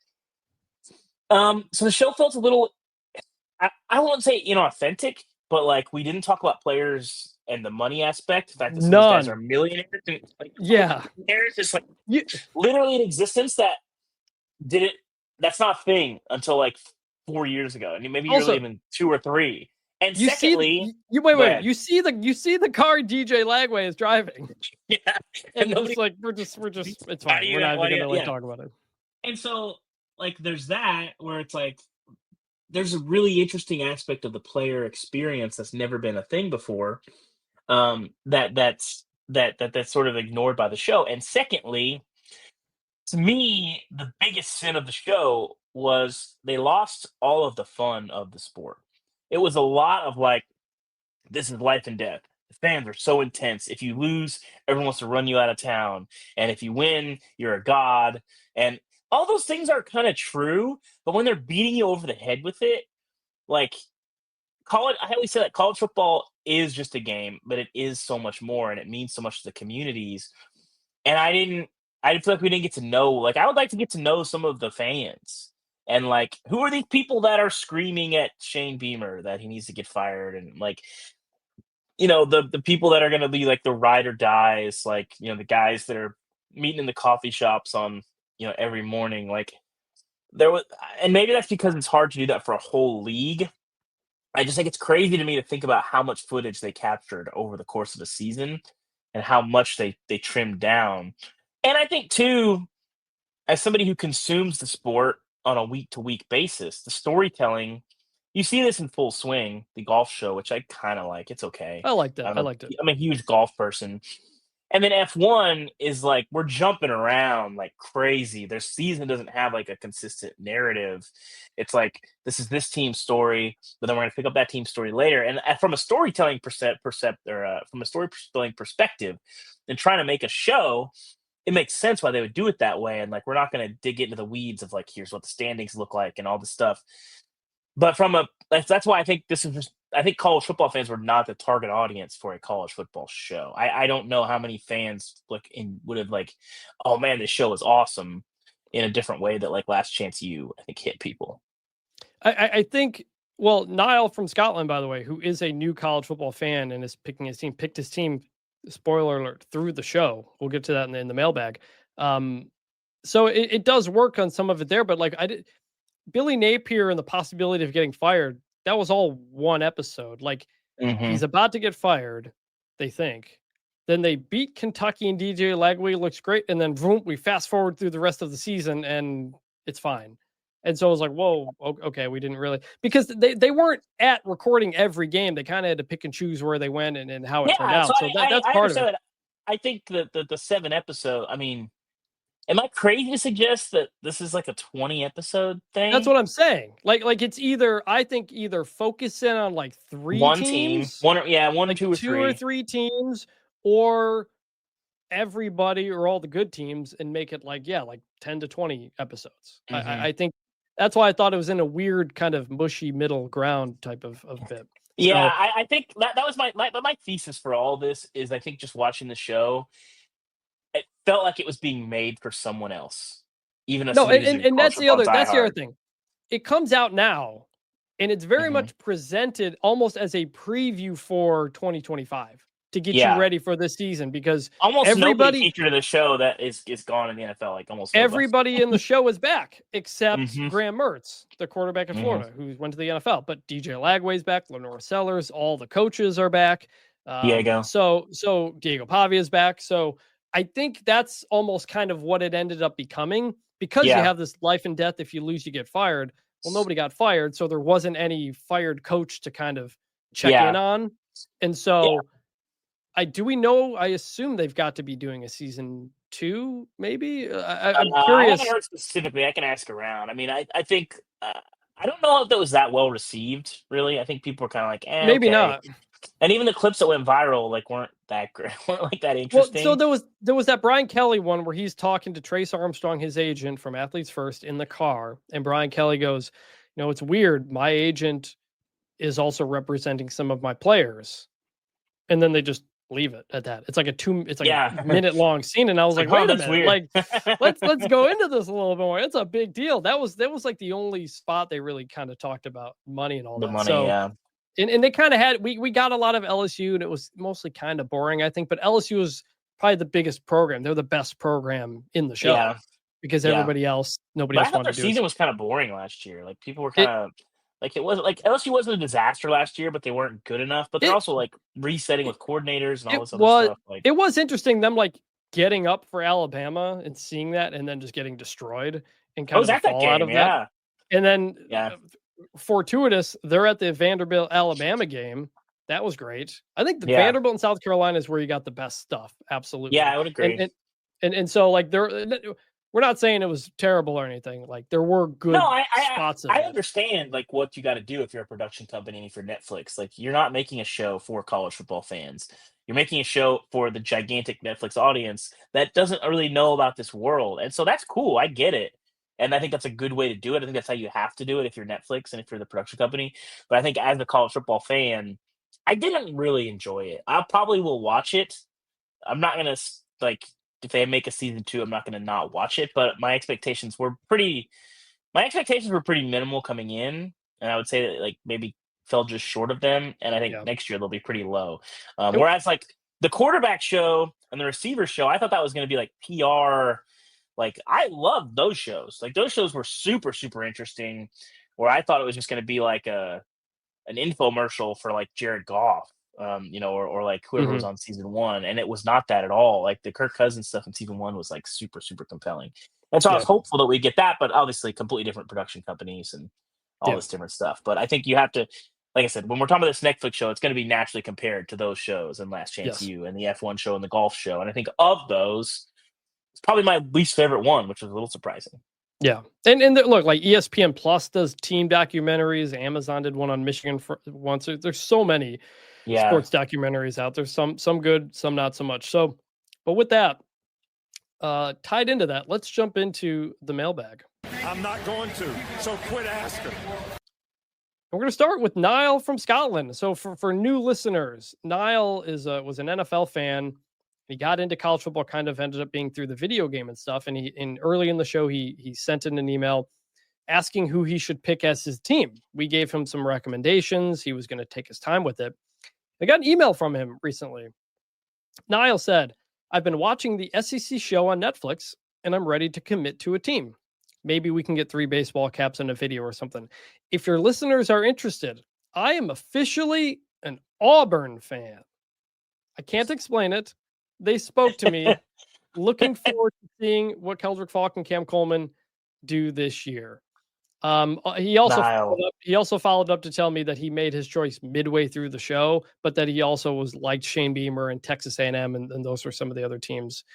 So the show felt a little, I won't say inauthentic, but like we didn't talk about players and the money aspect. The fact that these guys are millionaires. And, there's just like literally an existence that didn't. That's not a thing until like 4 years ago. I mean, maybe you're even 2 or 3. And secondly, wait. You see the car DJ Lagway is driving. Yeah, and it's like we're just it's fine. We're not even gonna talk about it. And so like there's that where it's like there's a really interesting aspect of the player experience that's never been a thing before. That's sort of ignored by the show. And secondly, to me, the biggest sin of the show was they lost all of the fun of the sport. It was a lot of like, this is life and death. The fans are so intense. If you lose, everyone wants to run you out of town. And if you win, you're a god. And all those things are kind of true. But when they're beating you over the head with it, like I always say that college football is just a game, but it is so much more. And it means so much to the communities. And I feel like we didn't get to know, like, I would like to get to know some of the fans. And, like, who are these people that are screaming at Shane Beamer that he needs to get fired? And, like, the people that are going to be, like, the ride or dies, like, the guys that are meeting in the coffee shops on, every morning. Like, there was, and maybe that's because it's hard to do that for a whole league. I just think it's crazy to me to think about how much footage they captured over the course of the season and how much they trimmed down. And I think too, as somebody who consumes the sport on a week to week basis, the storytelling, you see this in full swing, the golf show, which I kind of like. It's okay. I liked it. I I liked it. I'm a huge golf person. And then F1 is like we're jumping around like crazy. Their season doesn't have like a consistent narrative. It's like this is this team's story, but then we're going to pick up that team's story later. And from a storytelling from a storytelling perspective, and trying to make a show, it makes sense why they would do it that way. And like we're not going to dig into the weeds of like here's what the standings look like and all this stuff. But that's why I think I think college football fans were not the target audience for a college football show. I don't know how many fans would have like, oh man, this show is awesome in a different way that like Last Chance U, I think, hit people. I think, well, Niall from Scotland, by the way, who is a new college football fan and is picked his team, spoiler alert, through the show. We'll get to that in the mailbag. So it does work on some of it there, but like Billy Napier and the possibility of getting fired, that was all one episode. Like he's about to get fired, they think. Then they beat Kentucky and DJ Lagway looks great. And then boom, we fast forward through the rest of the season and it's fine. And so I was like, whoa, okay, we didn't really, because they weren't at recording every game. They kind of had to pick and choose where they went and how it turned out. So that's part of it. I think that the 7 episode, I mean, am I crazy to suggest that this is like a 20 episode thing? That's what I'm saying. Like it's either focus in on like one teams, one or two or three teams, or everybody or all the good teams, and make it like 10 to 20 episodes. I think that's why I thought it was in a weird kind of mushy middle ground type of bit. Yeah, so, I think that was my thesis for all this is I think just watching the show, it felt like it was being made for someone else. Even and that's the other thing. It comes out now, and it's very much presented almost as a preview for 2025 to get you ready for this season, because almost everybody featured in the show that is gone in the NFL. Like almost everybody in the show is back except Graham Mertz, the quarterback in Florida, who went to the NFL. But DJ Lagway's back, Lenore Sellers, all the coaches are back. Diego. So Diego Pavia's back. So I think that's almost kind of what it ended up becoming, because you have this life and death. If you lose, you get fired. Well, nobody got fired, so there wasn't any fired coach to kind of check in on. And so I assume they've got to be doing a season 2, maybe. I'm curious. I haven't heard specifically. I can ask around. I mean, I think I don't know if that was that well received. Really, I think people were kind of like, maybe okay. not. And even the clips that went viral weren't that great, weren't like that interesting. Well, so there was that Brian Kelly one where he's talking to Trace Armstrong, his agent from Athletes First, in the car, and Brian Kelly goes, it's weird. My agent is also representing some of my players, and then they just leave it at that. It's like a minute long scene, and I was like, wait a minute, weird. Like let's go into this a little bit more. It's a big deal. That was like the only spot they really kind of talked about money and all that. Money, And they kind of had, we got a lot of LSU, and it was mostly kind of boring, I think, but LSU was probably the biggest program. They're the best program in the show because everybody else, nobody else wanted to do it. Their season was kind of boring last year. Like people were kind of like, it wasn't like LSU wasn't a disaster last year, but they weren't good enough. But they're also like resetting with coordinators and all this other stuff. Like it was interesting them like getting up for Alabama and seeing that, and then just getting destroyed and kind of the fallout of that. And then fortuitous, they're at the Vanderbilt Alabama game. That was great. I think the Vanderbilt and South Carolina is where you got the best stuff. Absolutely. Yeah, I would agree. And so like we're not saying it was terrible or anything. Like there were good spots. I understand like what you got to do if you're a production company and if you're Netflix. Like you're not making a show for college football fans. You're making a show for the gigantic Netflix audience that doesn't really know about this world. And so that's cool. I get it. And I think that's a good way to do it. I think that's how you have to do it if you're Netflix and if you're the production company. But I think as a college football fan, I didn't really enjoy it. I probably will watch it. I'm not going to, like, if they make a season 2, I'm not going to not watch it. But my expectations were pretty minimal coming in. And I would say that, like, maybe fell just short of them. And I think next year they'll be pretty low. Whereas, like, the quarterback show and the receiver show, I thought that was going to be, like, PR, Like, I love those shows. Like, those shows were super, super interesting, where I thought it was just going to be like an infomercial for like Jared Goff, or like whoever was on season 1. And it was not that at all. Like, the Kirk Cousins stuff in season 1 was like super, super compelling. And so I was hopeful that we get that, but obviously completely different production companies and all this different stuff. But I think you have to, like I said, when we're talking about this Netflix show, it's going to be naturally compared to those shows and Last Chance U and the F1 show and the golf show. And I think of those, it's probably my least favorite one, which was a little surprising. Yeah. And look, like ESPN Plus does team documentaries. Amazon did one on Michigan once. There's so many sports documentaries out there. Some good, some not so much. So, but with that, tied into that, let's jump into the mailbag. I'm not going to, so quit asking. We're going to start with Niall from Scotland. So for new listeners, Niall was an NFL fan. He got into college football, kind of ended up being through the video game and stuff. And early in the show, he sent in an email asking who he should pick as his team. We gave him some recommendations. He was going to take his time with it. I got an email from him recently. Niall said, I've been watching the SEC show on Netflix, and I'm ready to commit to a team. Maybe we can get 3 baseball caps and a video or something. If your listeners are interested, I am officially an Auburn fan. I can't explain it. They spoke to me. Looking forward to seeing what Keldrick Falk and Cam Coleman do this year. He also followed up to tell me that he made his choice midway through the show, but that he also liked Shane Beamer and Texas A&M, and those were some of the other teams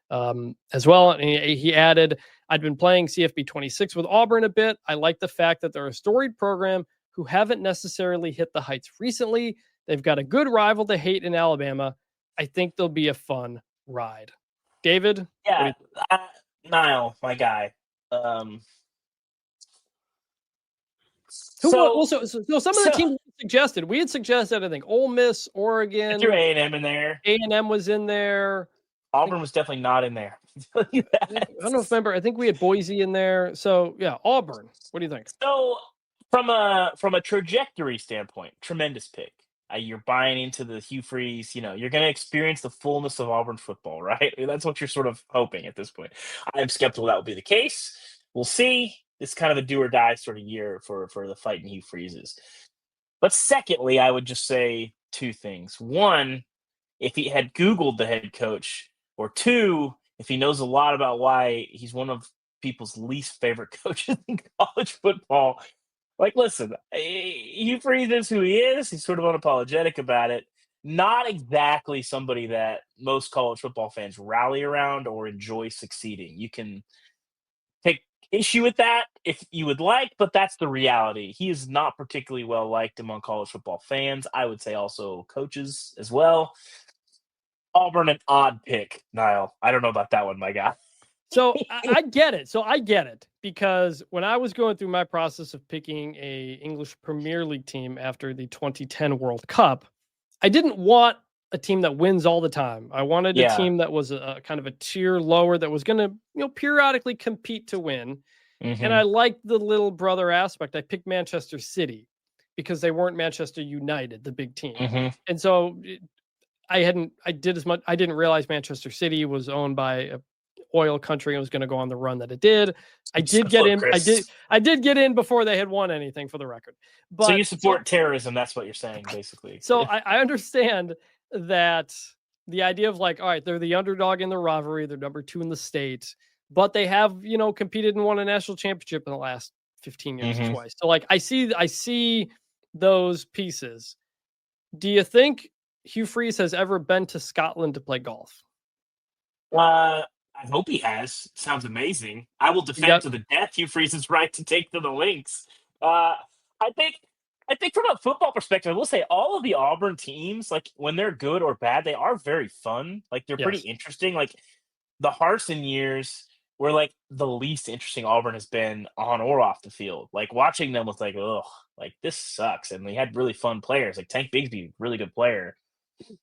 as well. And he added, I'd been playing CFB 26 with Auburn a bit. I like the fact that they're a storied program who haven't necessarily hit the heights recently. They've got a good rival to hate in Alabama. I think they'll be a fun ride. David? Yeah, Niall, my guy. So some of the teams suggested. We had suggested, I think, Ole Miss, Oregon. Threw A&M in there. A&M was in there. Auburn was definitely not in there. I don't know if remember. I think we had Boise in there. So yeah, Auburn. What do you think? So from a trajectory standpoint, tremendous pick. You're buying into the Hugh Freeze. You're going to experience the fullness of Auburn football, right? That's what you're sort of hoping at this point. I'm skeptical that will be the case. We'll see. It's kind of a do or die sort of year for the Fighting Hugh Freezes. But secondly, I would just say 2 things. 1, if he had Googled the head coach, or 2, if he knows a lot about why he's one of people's least favorite coaches in college football. Like, listen, Hugh Freeze is who he is. He's sort of unapologetic about it. Not exactly somebody that most college football fans rally around or enjoy succeeding. You can take issue with that if you would like, but that's the reality. He is not particularly well liked among college football fans. I would say also coaches as well. Auburn, an odd pick, Niall. I don't know about that one, my guy. So I get it. Because when I was going through my process of picking a English Premier League team after the 2010 World Cup, I didn't want a team that wins all the time. I wanted a team that was a kind of a tier lower, that was going to, periodically compete to win. Mm-hmm. And I liked the little brother aspect. I picked Manchester City because they weren't Manchester United, the big team. Mm-hmm. And so I didn't realize Manchester City was owned by a oil country and was going to go on the run that it did. I did get in before they had won anything, for the record. But so you support terrorism, that's what you're saying, basically. So I understand that the idea of like, all right, they're the underdog in the rivalry, they're number 2 in the state, but they have, competed and won a national championship in the last 15 years mm-hmm. twice. So like I see those pieces. Do you think Hugh Freeze has ever been to Scotland to play golf? I hope he has. Sounds amazing. I will defend to the death Hugh Freeze's right to take to the links. I think from a football perspective, I will say all of the Auburn teams, like when they're good or bad, they are very fun. Like they're pretty interesting. Like the Harsin years were like the least interesting Auburn has been on or off the field. Like watching them was like, ugh, like this sucks. And they had really fun players. Like Tank Bigsby, really good player.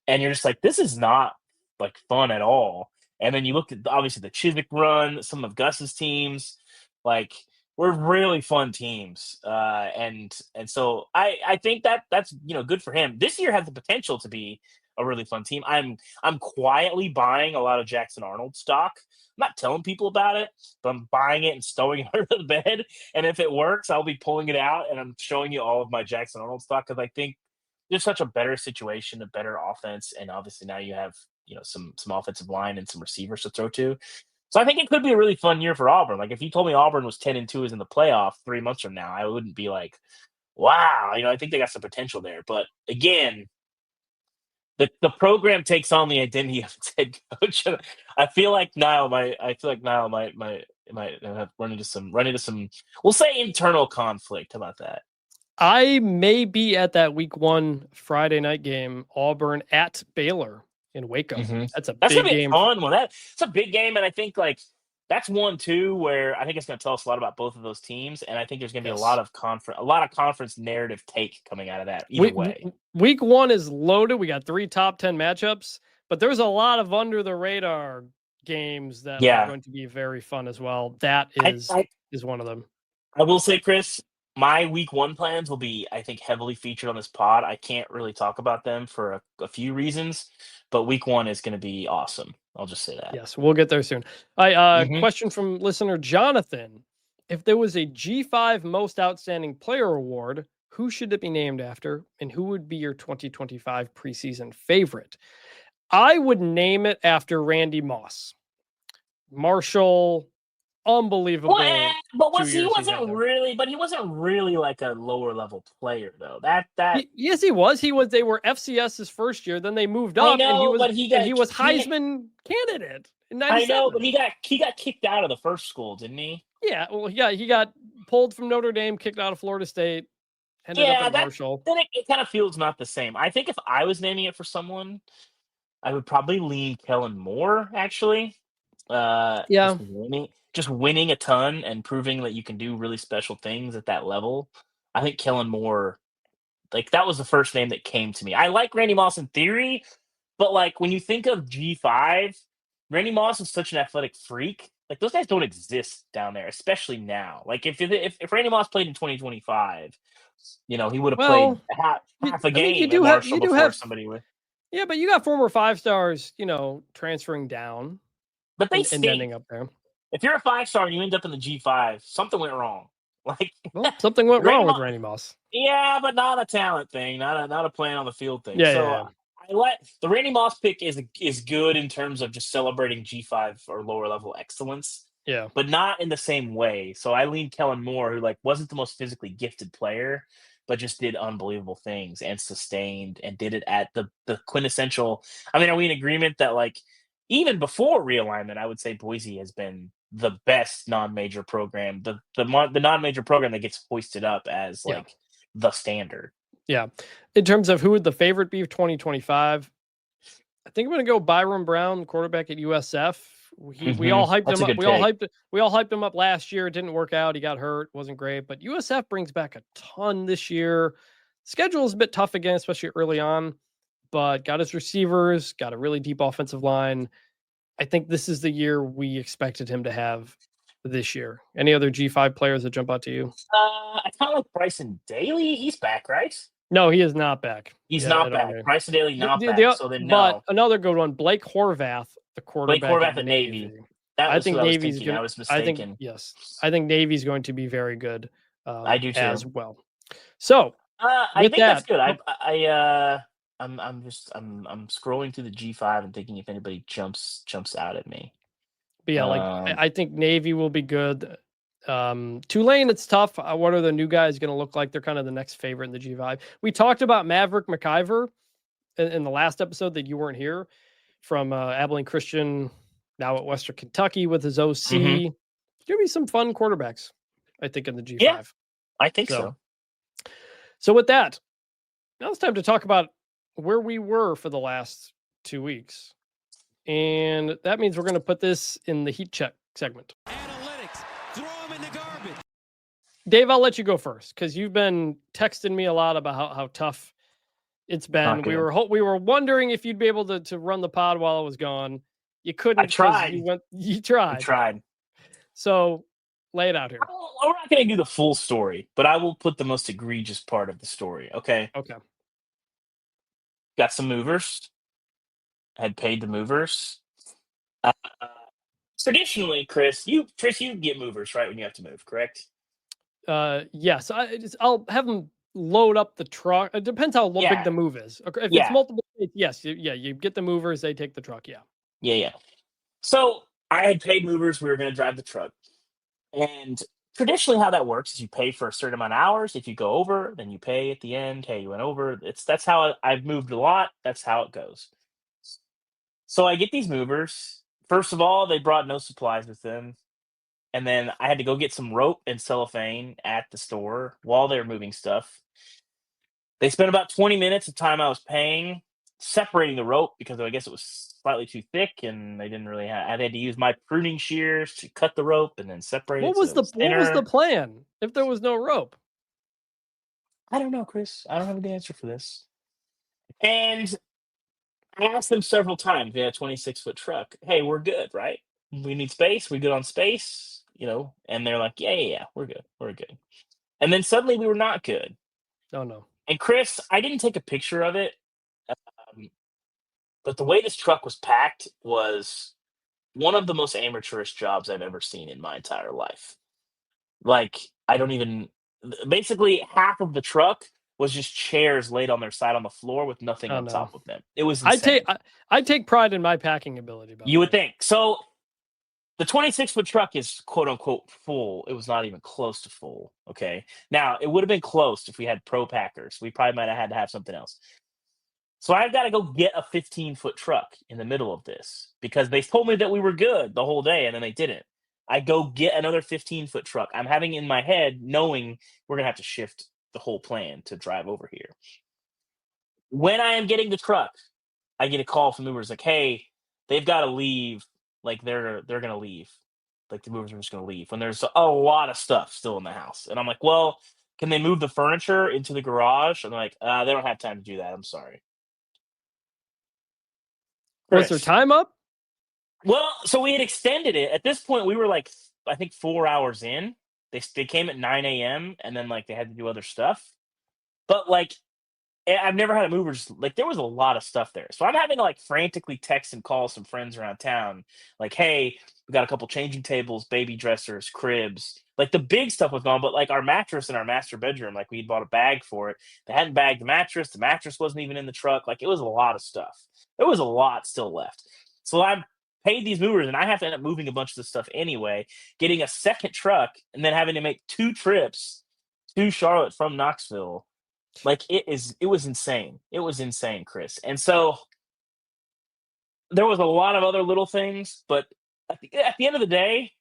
And you're just like, this is not like fun at all. And then you look at obviously the Chiswick run, some of Gus's teams, like we're really fun teams. And so I think that's good for him. This year has the potential to be a really fun team. I'm quietly buying a lot of Jackson Arnold stock. I'm not telling people about it, but I'm buying it and stowing it under the bed. And if it works, I'll be pulling it out and I'm showing you all of my Jackson Arnold stock because I think there's such a better situation, a better offense, and obviously now you have some offensive line and some receivers to throw to. So I think it could be a really fun year for Auburn. Like if you told me Auburn was 10-2 is in the playoff 3 months from now, I wouldn't be like, wow, I think they got some potential there. But again, the program takes on the identity of its head coach. I feel like Niall might run into some we'll say internal conflict. How about that? I may be at that week 1 Friday night game, Auburn at Baylor in Waco. Mm-hmm. That's big gonna be game. Fun one. That's a big game, and I think that's one too where I think it's going to tell us a lot about both of those teams, and I think there's going to be a lot of conference narrative take coming out of that. Either way, week 1 is loaded. We got 3 top 10 matchups, but there's a lot of under the radar games that are going to be very fun as well. That is one of them. I will say, Chris, my week 1 plans will be, I think, heavily featured on this pod. I can't really talk about them for a few reasons, but week 1 is going to be awesome. I'll just say that. Yes, we'll get there soon. Question from listener Jonathan. If there was a G5 Most Outstanding Player Award, who should it be named after, and who would be your 2025 preseason favorite? I would name it after Randy Moss. Marshall, unbelievable. But he wasn't really like a lower level player though. Yes, he was. They were FCS's first year. Then they moved up, and he was Heisman candidate in '97. I know, but he got kicked out of the first school, didn't he? Yeah, well, he got pulled from Notre Dame, kicked out of Florida State, ended up at Marshall. Then it kind of feels not the same. I think if I was naming it for someone, I would probably lean Kellen Moore. Actually, just winning a ton and proving that you can do really special things at that level. I think Kellen Moore, that was the first name that came to me. I like Randy Moss in theory, but when you think of G5, Randy Moss is such an athletic freak. Those guys don't exist down there, especially now. If Randy Moss played in 2025, he would have played half a game. Somebody with. Yeah, but you got former 5-stars, transferring down, but they and ending up there. If you're a 5-star and you end up in the G5, something went wrong. Something went wrong with Randy Moss. Yeah, but not a talent thing, not a playing on the field thing. I let the Randy Moss pick is good in terms of just celebrating G5 or lower level excellence. Yeah, but not in the same way. So I lean Kellen Moore, who wasn't the most physically gifted player, but just did unbelievable things and sustained and did it at the quintessential. I mean, are we in agreement that even before realignment, I would say Boise has been the best non-major program, the non-major program that gets hoisted up as the standard. Yeah. In terms of who would the favorite be of 2025, I think I'm going to go Byron Brown, quarterback at USF. We all hyped him up. We all hyped him up last year. It didn't work out. He got hurt. Wasn't great. But USF brings back a ton this year. Schedule is a bit tough again, especially early on. But got his receivers, got a really deep offensive line. I think this is the year we expected him to have this year. Any other G5 players that jump out to you? I kind of like Bryson Daly. He's back, right? No, he is not back. He's not back. Bryson Daly not back. So then no. But another good one, Blake Horvath, the quarterback. Blake Horvath at Navy. I think Navy's I was mistaken. I think Navy's going to be very good. I do too as well. So I think that's good. I'm scrolling through the G5 and thinking if anybody jumps out at me. But yeah, I think Navy will be good. Tulane, it's tough. What are the new guys going to look like? They're kind of the next favorite in the G5. We talked about Maverick McIver in the last episode that you weren't here, from Abilene Christian, now at Western Kentucky with his OC. Mm-hmm. There'll be some fun quarterbacks, I think, in the G5. Yeah, I think so. So with that, now it's time to talk about where we were for the last 2 weeks. And that means we're going to put this in the heat check segment. Analytics, throw them in the garbage. Dave, I'll let you go first because you've been texting me a lot about how tough it's been. We were wondering if you'd be able to run the pod while I was gone. You couldn't. I tried. You tried. I tried. So lay it out here. We're not going to do the full story, but I will put the most egregious part of the story. Okay. Okay. Got some movers. had paid the movers. Uh, Traditionally, Chris, you get movers right when you have to move, correct? Yes. I'll have them load up the truck. It depends how big the move is. Okay, if it's multiple states, yes, you get the movers, they take the truck. Yeah. So I had paid movers. We were going to drive the truck, and traditionally, how that works is you pay for a certain amount of hours. If you go over, then you pay at the end. Hey, you went over. That's how I've moved a lot. That's how it goes. So I get these movers. First of all, they brought no supplies with them. And then I had to go get some rope and cellophane at the store while they were moving stuff. They spent about 20 minutes of time I was paying separating the rope because I guess it was slightly too thick and they didn't really have. I had to use my pruning shears to cut the rope and then separate it. What was the plan if there was no rope? I don't know, Chris. I don't have a good answer for this. And I asked them several times. We had a 26-foot truck. Hey, we're good, right? We need space. We good on space, And they're like, yeah, we're good. We're good. And then suddenly we were not good. Oh, no. And Chris, I didn't take a picture of it, but the way this truck was packed was one of the most amateurish jobs I've ever seen in my entire life. Like, basically half of the truck was just chairs laid on their side on the floor with nothing on top of them. It was insane. I take pride in my packing ability. You would think. So the 26-foot truck is quote unquote full. It was not even close to full. Okay. Now it would have been close if we had pro packers. We probably might have had to have something else. So I've got to go get a 15-foot truck in the middle of this because they told me that we were good the whole day and then they didn't. I go get another 15-foot truck. I'm having in my head knowing we're going to have to shift the whole plan to drive over here. When I am getting the truck, I get a call from movers like, hey, they've got to leave. Like they're going to leave. Like the movers are just going to leave when there's a lot of stuff still in the house. And I'm like, well, can they move the furniture into the garage? And they're like, they don't have time to do that. I'm sorry. Was their time up? Well, so we had extended it. At this point, we were like, I think 4 hours in. They came at 9 a.m. and then like they had to do other stuff. But like, I've never had a mover there was a lot of stuff there. So I'm having to like frantically text and call some friends around town. Like, hey, we got a couple changing tables, baby dressers, cribs. Like the big stuff was gone, but like our mattress in our master bedroom, like we'd bought a bag for it. They hadn't bagged the mattress. The mattress wasn't even in the truck. Like it was a lot of stuff. There was a lot still left. So I paid these movers and I have to end up moving a bunch of this stuff anyway, getting a second truck and then having to make 2 trips to Charlotte from Knoxville. Like it was insane. It was insane, Chris. And so there was a lot of other little things, but at the end of the day,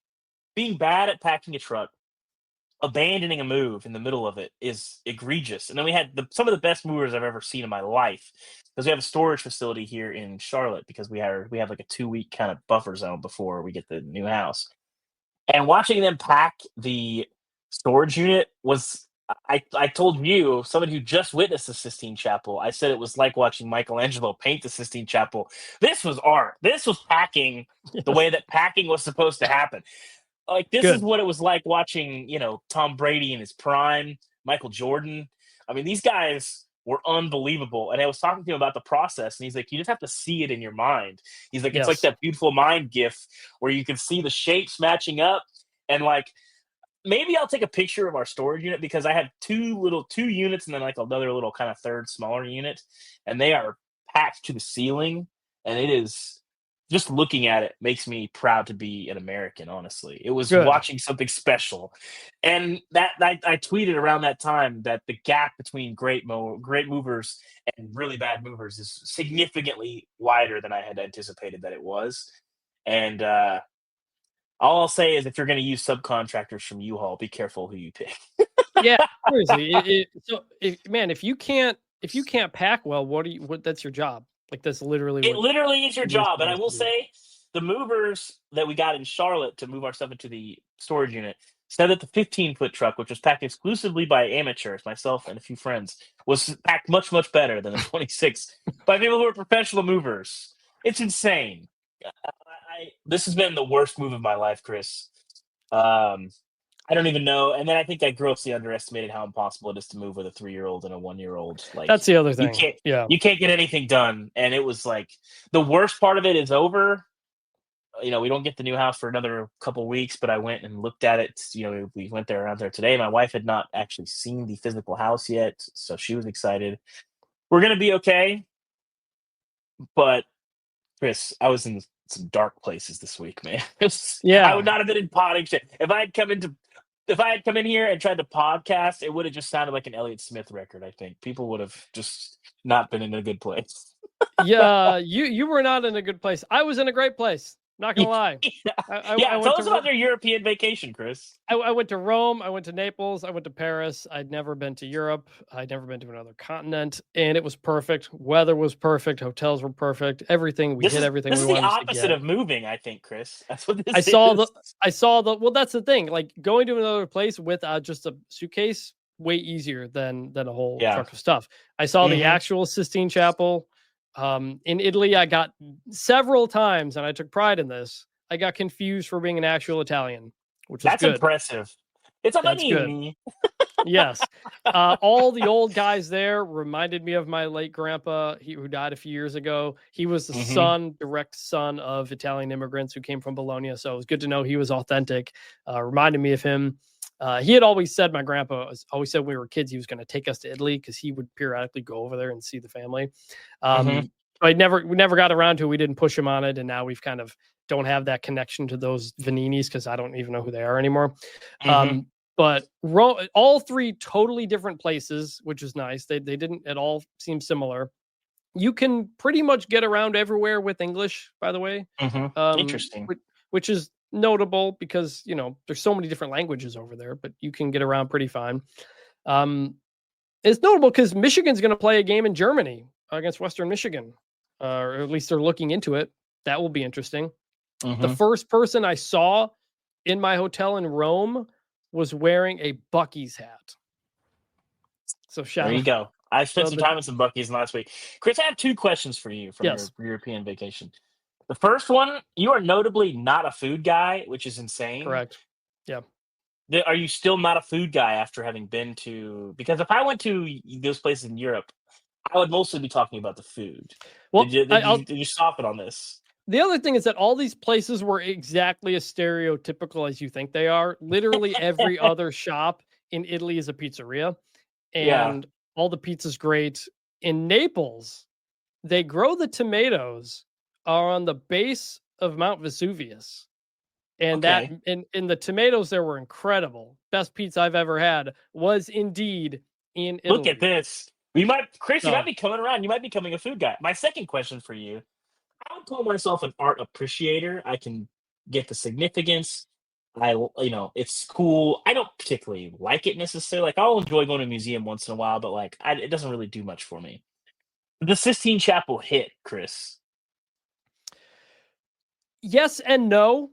being bad at packing a truck, abandoning a move in the middle of it is egregious. And then we had some of the best movers I've ever seen in my life because we have a storage facility here in Charlotte because we have like a 2-week kind of buffer zone before we get the new house. And watching them pack the storage unit was, I told you, someone who just witnessed the Sistine Chapel, I said it was like watching Michelangelo paint the Sistine Chapel. This was art. This was packing the way that packing was supposed to happen. Like this is what it was like watching, Tom Brady in his prime, Michael Jordan. I mean, these guys were unbelievable. And I was talking to him about the process, and he's like, you just have to see it in your mind. He's like, it's like that beautiful mind gif where you can see the shapes matching up. And like, maybe I'll take a picture of our storage unit because I had 2 units and then like another little kind of third smaller unit, and they are packed to the ceiling. And it is, just looking at it makes me proud to be an American, honestly. It was watching something special. And that I tweeted around that time that the gap between great movers and really bad movers is significantly wider than I had anticipated that it was. And all I'll say is if you're going to use subcontractors from U-Haul, be careful who you pick. Yeah, seriously. If you can't pack well, what that's your job. Like that's literally it literally is your job. And I will say the movers that we got in Charlotte to move our stuff into the storage unit said that the 15-foot truck, which was packed exclusively by amateurs, myself and a few friends, was packed much, much better than the 26 by people who are professional movers. It's insane. This has been the worst move of my life, Chris. I don't even know. And then I think I grossly underestimated how impossible it is to move with a 3-year-old and a 1-year-old. Like, that's the other thing. You can't get anything done. And it was like the worst part of it is over. We don't get the new house for another couple weeks, but I went and looked at it. We went around there today. My wife had not actually seen the physical house yet, so she was excited. We're going to be okay. But Chris, I was in some dark places this week, man. I would not have been in potting shit. If I had come in here and tried to podcast, it would have just sounded like an Elliott Smith record, I think. People would have just not been in a good place. Yeah, you were not in a good place. I was in a great place. Not gonna lie. Tell us about your European vacation, Chris. I went to Rome. I went to Naples. I went to Paris. I'd never been to Europe. I'd never been to another continent, and it was perfect. Weather was perfect. Hotels were perfect. Everything we did, everything we wanted to get. This is the opposite of moving, I think, Chris. That's what this is. I saw the. Well, that's the thing. Like going to another place with just a suitcase, way easier than a whole truck of stuff. I saw the actual Sistine Chapel. In Italy, I got several times, and I took pride in this. I got confused for being an actual Italian, which is good. That's impressive. It's a Vannini. Yes. All the old guys there reminded me of my late grandpa, who died a few years ago. He was the direct son of Italian immigrants who came from Bologna. So it was good to know he was authentic. Reminded me of him. He had always said, my grandpa always said when we were kids, he was going to take us to Italy because he would periodically go over there and see the family. We never got around to it. We didn't push him on it. And now we've kind of don't have that connection to those Vanninis because I don't even know who they are anymore. But all three totally different places, which is nice. They didn't at all seem similar. You can pretty much get around everywhere with English, by the way. Interesting. Which is notable because, there's so many different languages over there, but you can get around pretty fine. It's notable because Michigan's going to play a game in Germany against Western Michigan, or at least they're looking into it. That will be interesting. The first person I saw in my hotel in Rome was wearing a Buc-ee's hat. So there you go. I spent some time with some Buc-ee's last week. Chris, I have 2 questions for you from your European vacation. The first one, you are notably not a food guy, which is insane. Correct. Yeah. Are you still not a food guy after having been to? Because if I went to those places in Europe, I would mostly be talking about the food. Well, did you soften on this? The other thing is that all these places were exactly as stereotypical as you think they are. Literally every other shop in Italy is a pizzeria, and all the pizza's great. In Naples, they grow the tomatoes are on the base of Mount Vesuvius. And that in the tomatoes there were incredible. Best pizza I've ever had was indeed in Italy. Look at this. Chris, you might be coming around. You might be becoming a food guy. My second question for you. I would call myself an art appreciator. I can get the significance. It's cool. I don't particularly like it necessarily. Like, I'll enjoy going to a museum once in a while, but it doesn't really do much for me. The Sistine Chapel hit, Chris. Yes and no.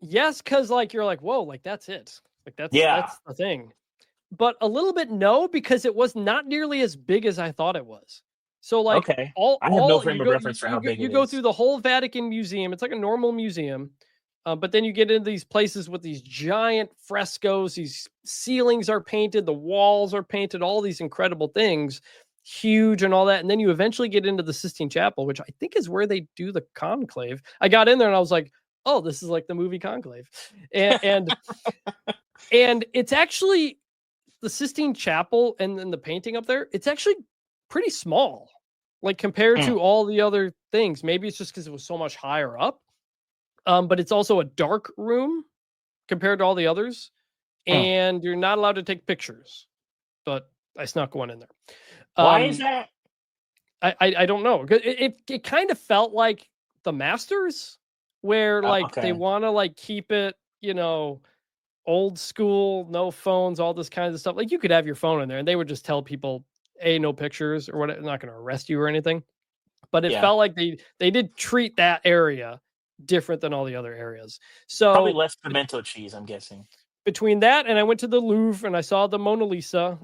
Yes, because you're like, whoa, that's it. That's the thing. But a little bit no, because it was not nearly as big as I thought it was. So I have no frame of reference for how big it is. You go through the whole Vatican Museum. It's like a normal museum. But then you get into these places with these giant frescoes. These ceilings are painted. The walls are painted. All these incredible things. Huge and all that. And then you eventually get into the Sistine Chapel, which I think is where they do the conclave. I got in there and I was like, oh, this is like the movie Conclave. And it's actually the Sistine Chapel and then the painting up there. It's actually pretty small, compared to all the other things. Maybe it's just because it was so much higher up. But it's also a dark room compared to all the others. And you're not allowed to take pictures. But I snuck one in there. Why is that? I don't know. It kind of felt like the Masters, where they want to keep it, old school, no phones, all this kind of stuff. You could have your phone in there, and they would just tell people, no pictures or what. They're not going to arrest you or anything. But it felt like they did treat that area different than all the other areas. So probably less pimento cheese, I'm guessing. Between that and I went to the Louvre and I saw the Mona Lisa,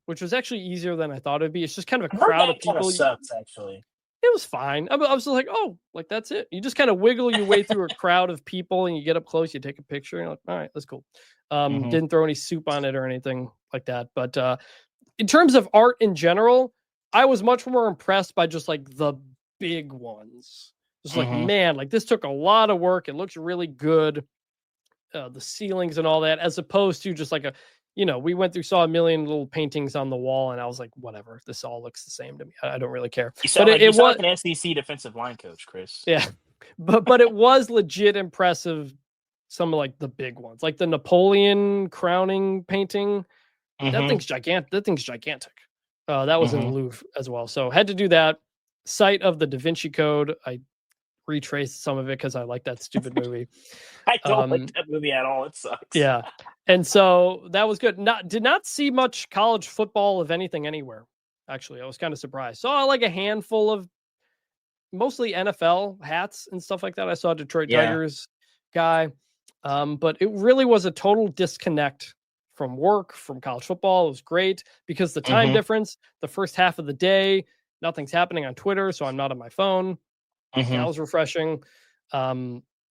which was actually easier than I thought it'd be. It's just kind of a crowd of people. Sucks, actually. It was fine. I was just like, oh, like that's it. You just kind of wiggle your way through a crowd of people and you get up close, you take a picture, and you're like, all right, that's cool. Didn't throw any soup on it or anything like that. But in terms of art in general, I was much more impressed by just like the big ones. Just like, man, like this took a lot of work. It looks really good. The ceilings and all that, as opposed to just like we saw a million little paintings on the wall, and I was like, whatever, this all looks the same to me. I don't really care. You sound like an SEC defensive line coach, Chris. Yeah, but it was legit impressive. Some of like the big ones, like the Napoleon crowning painting. That thing's gigantic. That was in the Louvre as well. So had to do that. Site of the Da Vinci Code. I retraced some of it because I like that stupid movie. I don't like that movie at all. It sucks. Yeah. And so that was good. Did not see much college football of anything anywhere. Actually, I was kind of surprised. Saw like a handful of mostly NFL hats and stuff like that. I saw a Detroit Tigers guy. But it really was a total disconnect from work, from college football. It was great because the time difference, the first half of the day, nothing's happening on Twitter, so I'm not on my phone. That was refreshing.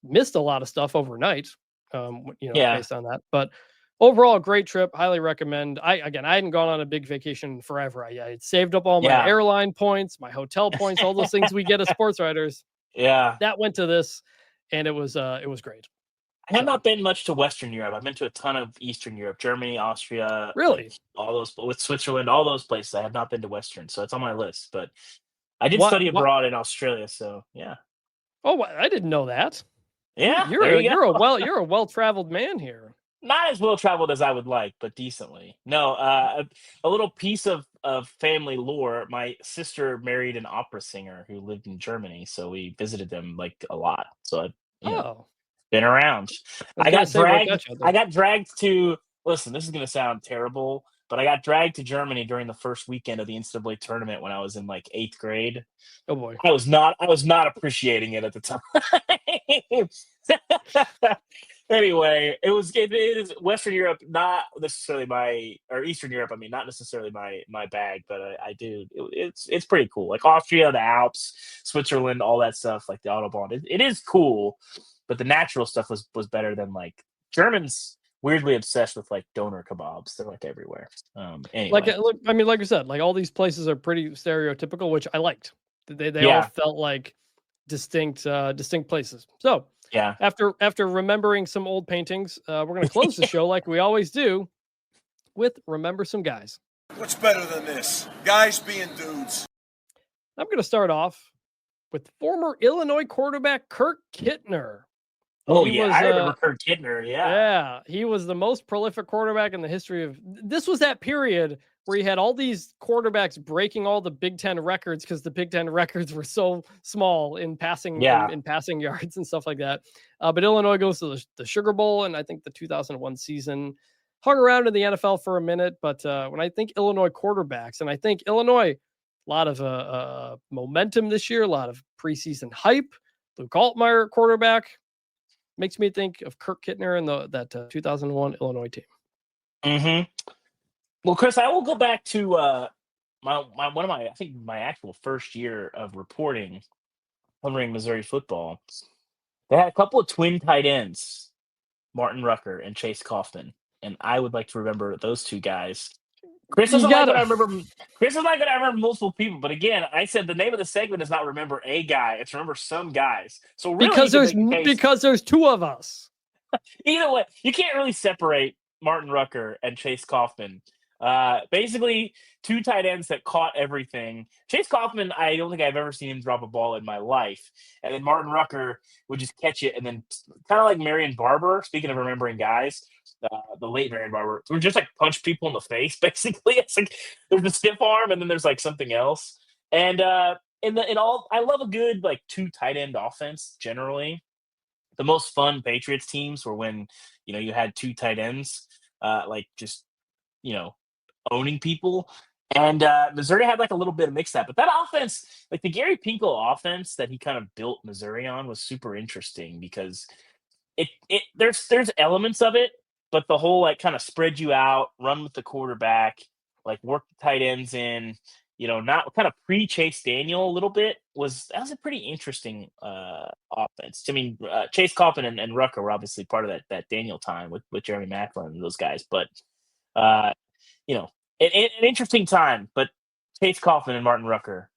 Missed a lot of stuff overnight, based on that. But overall, great trip. Highly recommend. I hadn't gone on a big vacation forever. I had saved up all my airline points, my hotel points, all those things we get as sports writers. Yeah, that went to this, and it was great. I have not been much to Western Europe. I've been to a ton of Eastern Europe, Germany, Austria, really, all those with Switzerland, all those places. I have not been to Western, so it's on my list. But I did study abroad in Australia, so yeah. Oh, I didn't know that. Yeah, you're a well-traveled man here. Not as well-traveled as I would like, but decently. No, a little piece of family lore. My sister married an opera singer who lived in Germany, so we visited them like a lot. So been around. I got dragged to. Listen, this is going to sound terrible, but I got dragged to Germany during the first weekend of the NCAA tournament when I was in like 8th grade. Oh boy, I was not appreciating it at the time. Anyway, it is Western Europe, not necessarily Eastern Europe. I mean, not necessarily my bag, but I do. It's pretty cool. Like Austria, the Alps, Switzerland, all that stuff. Like the Autobahn, it is cool. But the natural stuff was better than like Germans. Weirdly obsessed with like doner kebabs. They're like everywhere. Anyway. Like I said, like all these places are pretty stereotypical, which I liked. They all felt like distinct places. So yeah, after remembering some old paintings, we're gonna close the show like we always do with Remember Some Guys. What's better than this? Guys being dudes. I'm gonna start off with former Illinois quarterback Kurt Kittner. I remember Kurt Kittner. Yeah, he was the most prolific quarterback in the history of. This was that period where you had all these quarterbacks breaking all the Big Ten records because the Big Ten records were so small in passing, in passing yards and stuff like that. But Illinois goes to the Sugar Bowl, and I think the 2001 season hung around in the NFL for a minute. But when I think Illinois quarterbacks, and I think Illinois, a lot of momentum this year, a lot of preseason hype. Luke Altmaier quarterback. Makes me think of Kurt Kittner and that 2001 Illinois team. Mm-hmm. Well, Chris, I will go back to my actual first year of reporting, covering Missouri football. They had a couple of twin tight ends, Martin Rucker and Chase Kaufman, and I would like to remember those two guys. Chris is not going to remember multiple people, but again, I said the name of the segment is not remember a guy; it's remember some guys. So really, because there's two of us. Either way, you can't really separate Martin Rucker and Chase Kaufman. Basically, two tight ends that caught everything. Chase Kaufman, I don't think I've ever seen him drop a ball in my life, and then Martin Rucker would just catch it, and then kind of like Marion Barber. Speaking of remembering guys. The late Marion Barber, would just like punch people in the face. Basically, it's like there's the stiff arm, and then there's like something else. And I love a good like two tight end offense. Generally, the most fun Patriots teams were when you had two tight ends, owning people. And Missouri had like a little bit of mix that, but that offense, like the Gary Pinkel offense that he kind of built Missouri on, was super interesting because there's elements of it. But the whole like kind of spread you out, run with the quarterback, like work the tight ends in, not kind of pre-Chase Daniel a little bit, that was a pretty interesting offense. I mean, Chase Coffin and Rucker were obviously part of that Daniel time with Jeremy Maclin and those guys. But, an interesting time. But Chase Coffin and Martin Rucker,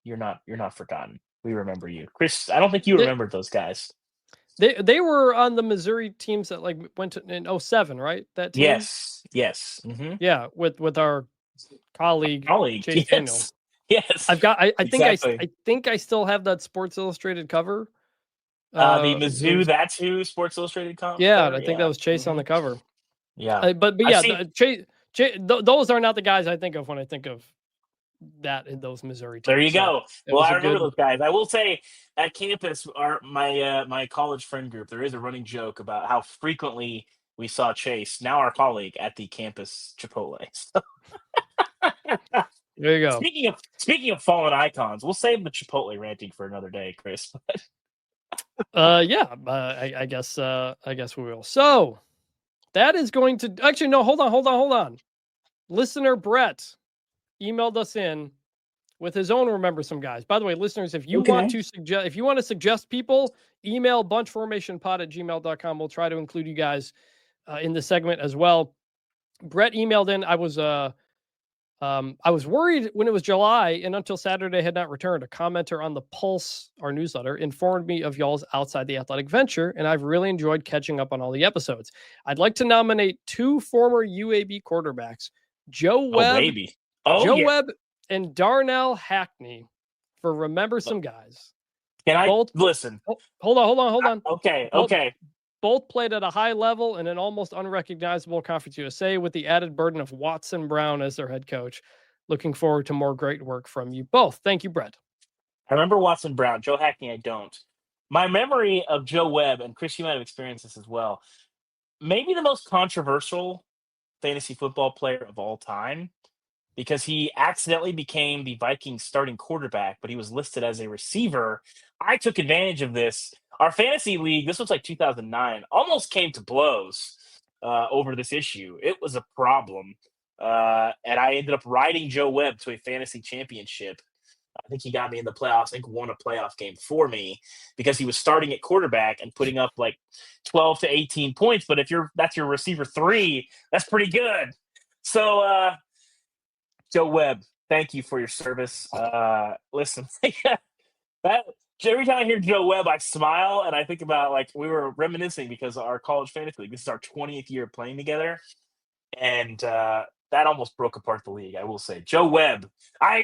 you're not forgotten. We remember you. Chris, I don't think you remembered those guys. They were on the Missouri teams that went to in 2007, right? That team? Yes. Mm-hmm. Yeah, with our colleague Chase Daniel. Yes. I think I still have that Sports Illustrated cover. The Mizzou That's Who Sports Illustrated cover. Yeah, I think that was Chase on the cover. Yeah. But yeah, Chase, those are not the guys I think of when I think of that in those Missouri teams. There you go. Well, I remember those guys. I will say at campus, my college friend group, there is a running joke about how frequently we saw Chase, now our colleague, at the campus Chipotle. So. There you go. Speaking of fallen icons, we'll save the Chipotle ranting for another day, Chris. I guess we will. So that is going to actually no. Hold on. Listener Brett emailed us in with his own Remember Some Guys. By the way, listeners, if you want to suggest people, email bunchformationpod@gmail.com. We'll try to include you guys in the segment as well. Brett emailed in. I was worried when it was July and until Saturday had not returned. A commenter on the Pulse, our newsletter, informed me of y'all's Outside the Athletic venture, and I've really enjoyed catching up on all the episodes. I'd like to nominate 2 former UAB quarterbacks, Joe Webb. Webb and Darnell Hackney for Remember Some Guys. Can I listen? Hold on. Okay. Both played at a high level in an almost unrecognizable Conference USA with the added burden of Watson Brown as their head coach. Looking forward to more great work from you both. Thank you, Brett. I remember Watson Brown. Joe Hackney, I don't. My memory of Joe Webb, and Chris, you might have experienced this as well, maybe the most controversial fantasy football player of all time, because he accidentally became the Vikings starting quarterback, but he was listed as a receiver. I took advantage of this. Our fantasy league, this was like 2009, almost came to blows over this issue. It was a problem. And I ended up riding Joe Webb to a fantasy championship. I think he got me in the playoffs. I think won a playoff game for me because he was starting at quarterback and putting up like 12 to 18 points. But if that's your receiver 3, that's pretty good. So, Joe Webb, thank you for your service. Listen, every time I hear Joe Webb, I smile and I think about we were reminiscing because our college fantasy league, this is our 20th year playing together. And that almost broke apart the league, I will say. Joe Webb,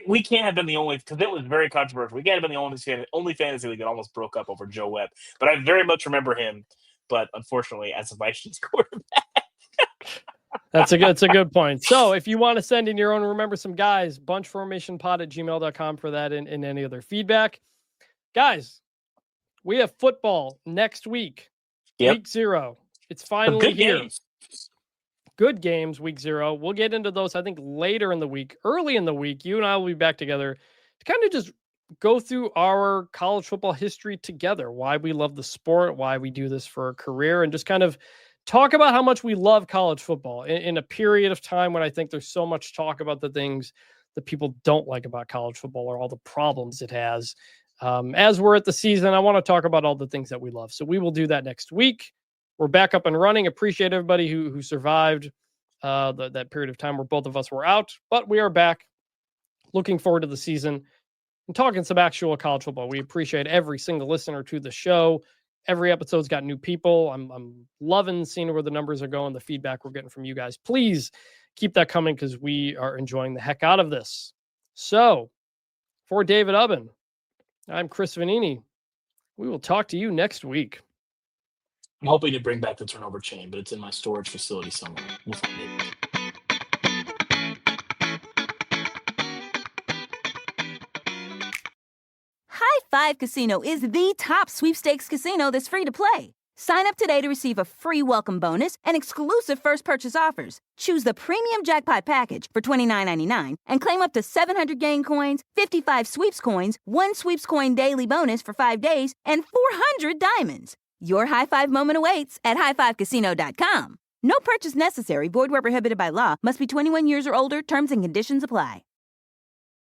we can't have been the only, because it was very controversial. We can't have been the only fantasy league that almost broke up over Joe Webb. But I very much remember him, but unfortunately as a Vikings quarterback. That's a good point. So if you want to send in your own Remember Some Guys, bunchformationpod@gmail.com for that and any other feedback. Guys, we have football next week. Yep. Week 0. It's finally here. Games. Good games, week 0. We'll get into those, I think, later in the week. Early in the week, you and I will be back together to kind of just go through our college football history together, why we love the sport, why we do this for a career, and just kind of talk about how much we love college football in a period of time when I think there's so much talk about the things that people don't like about college football or all the problems it has. As we're at the season, I want to talk about all the things that we love. So we will do that next week. We're back up and running. Appreciate everybody who survived that period of time where both of us were out, but we are back. Looking forward to the season and talking some actual college football. We appreciate every single listener to the show. Every episode's got new people. I'm loving seeing where the numbers are going, the feedback we're getting from you guys. Please keep that coming because we are enjoying the heck out of this. So for David Ubben, I'm Chris Vannini. We will talk to you next week. I'm hoping to bring back the turnover chain, but it's in my storage facility somewhere. We'll find it. High Five Casino is the top sweepstakes casino that's free to play. Sign up today to receive a free welcome bonus and exclusive first purchase offers. Choose the premium jackpot package for $29.99 and claim up to 700 game coins, 55 sweeps coins, 1 sweeps coin daily bonus for 5 days, and 400 diamonds. Your high five moment awaits at highfivecasino.com. No purchase necessary. Void where prohibited by law. Must be 21 years or older. Terms and conditions apply.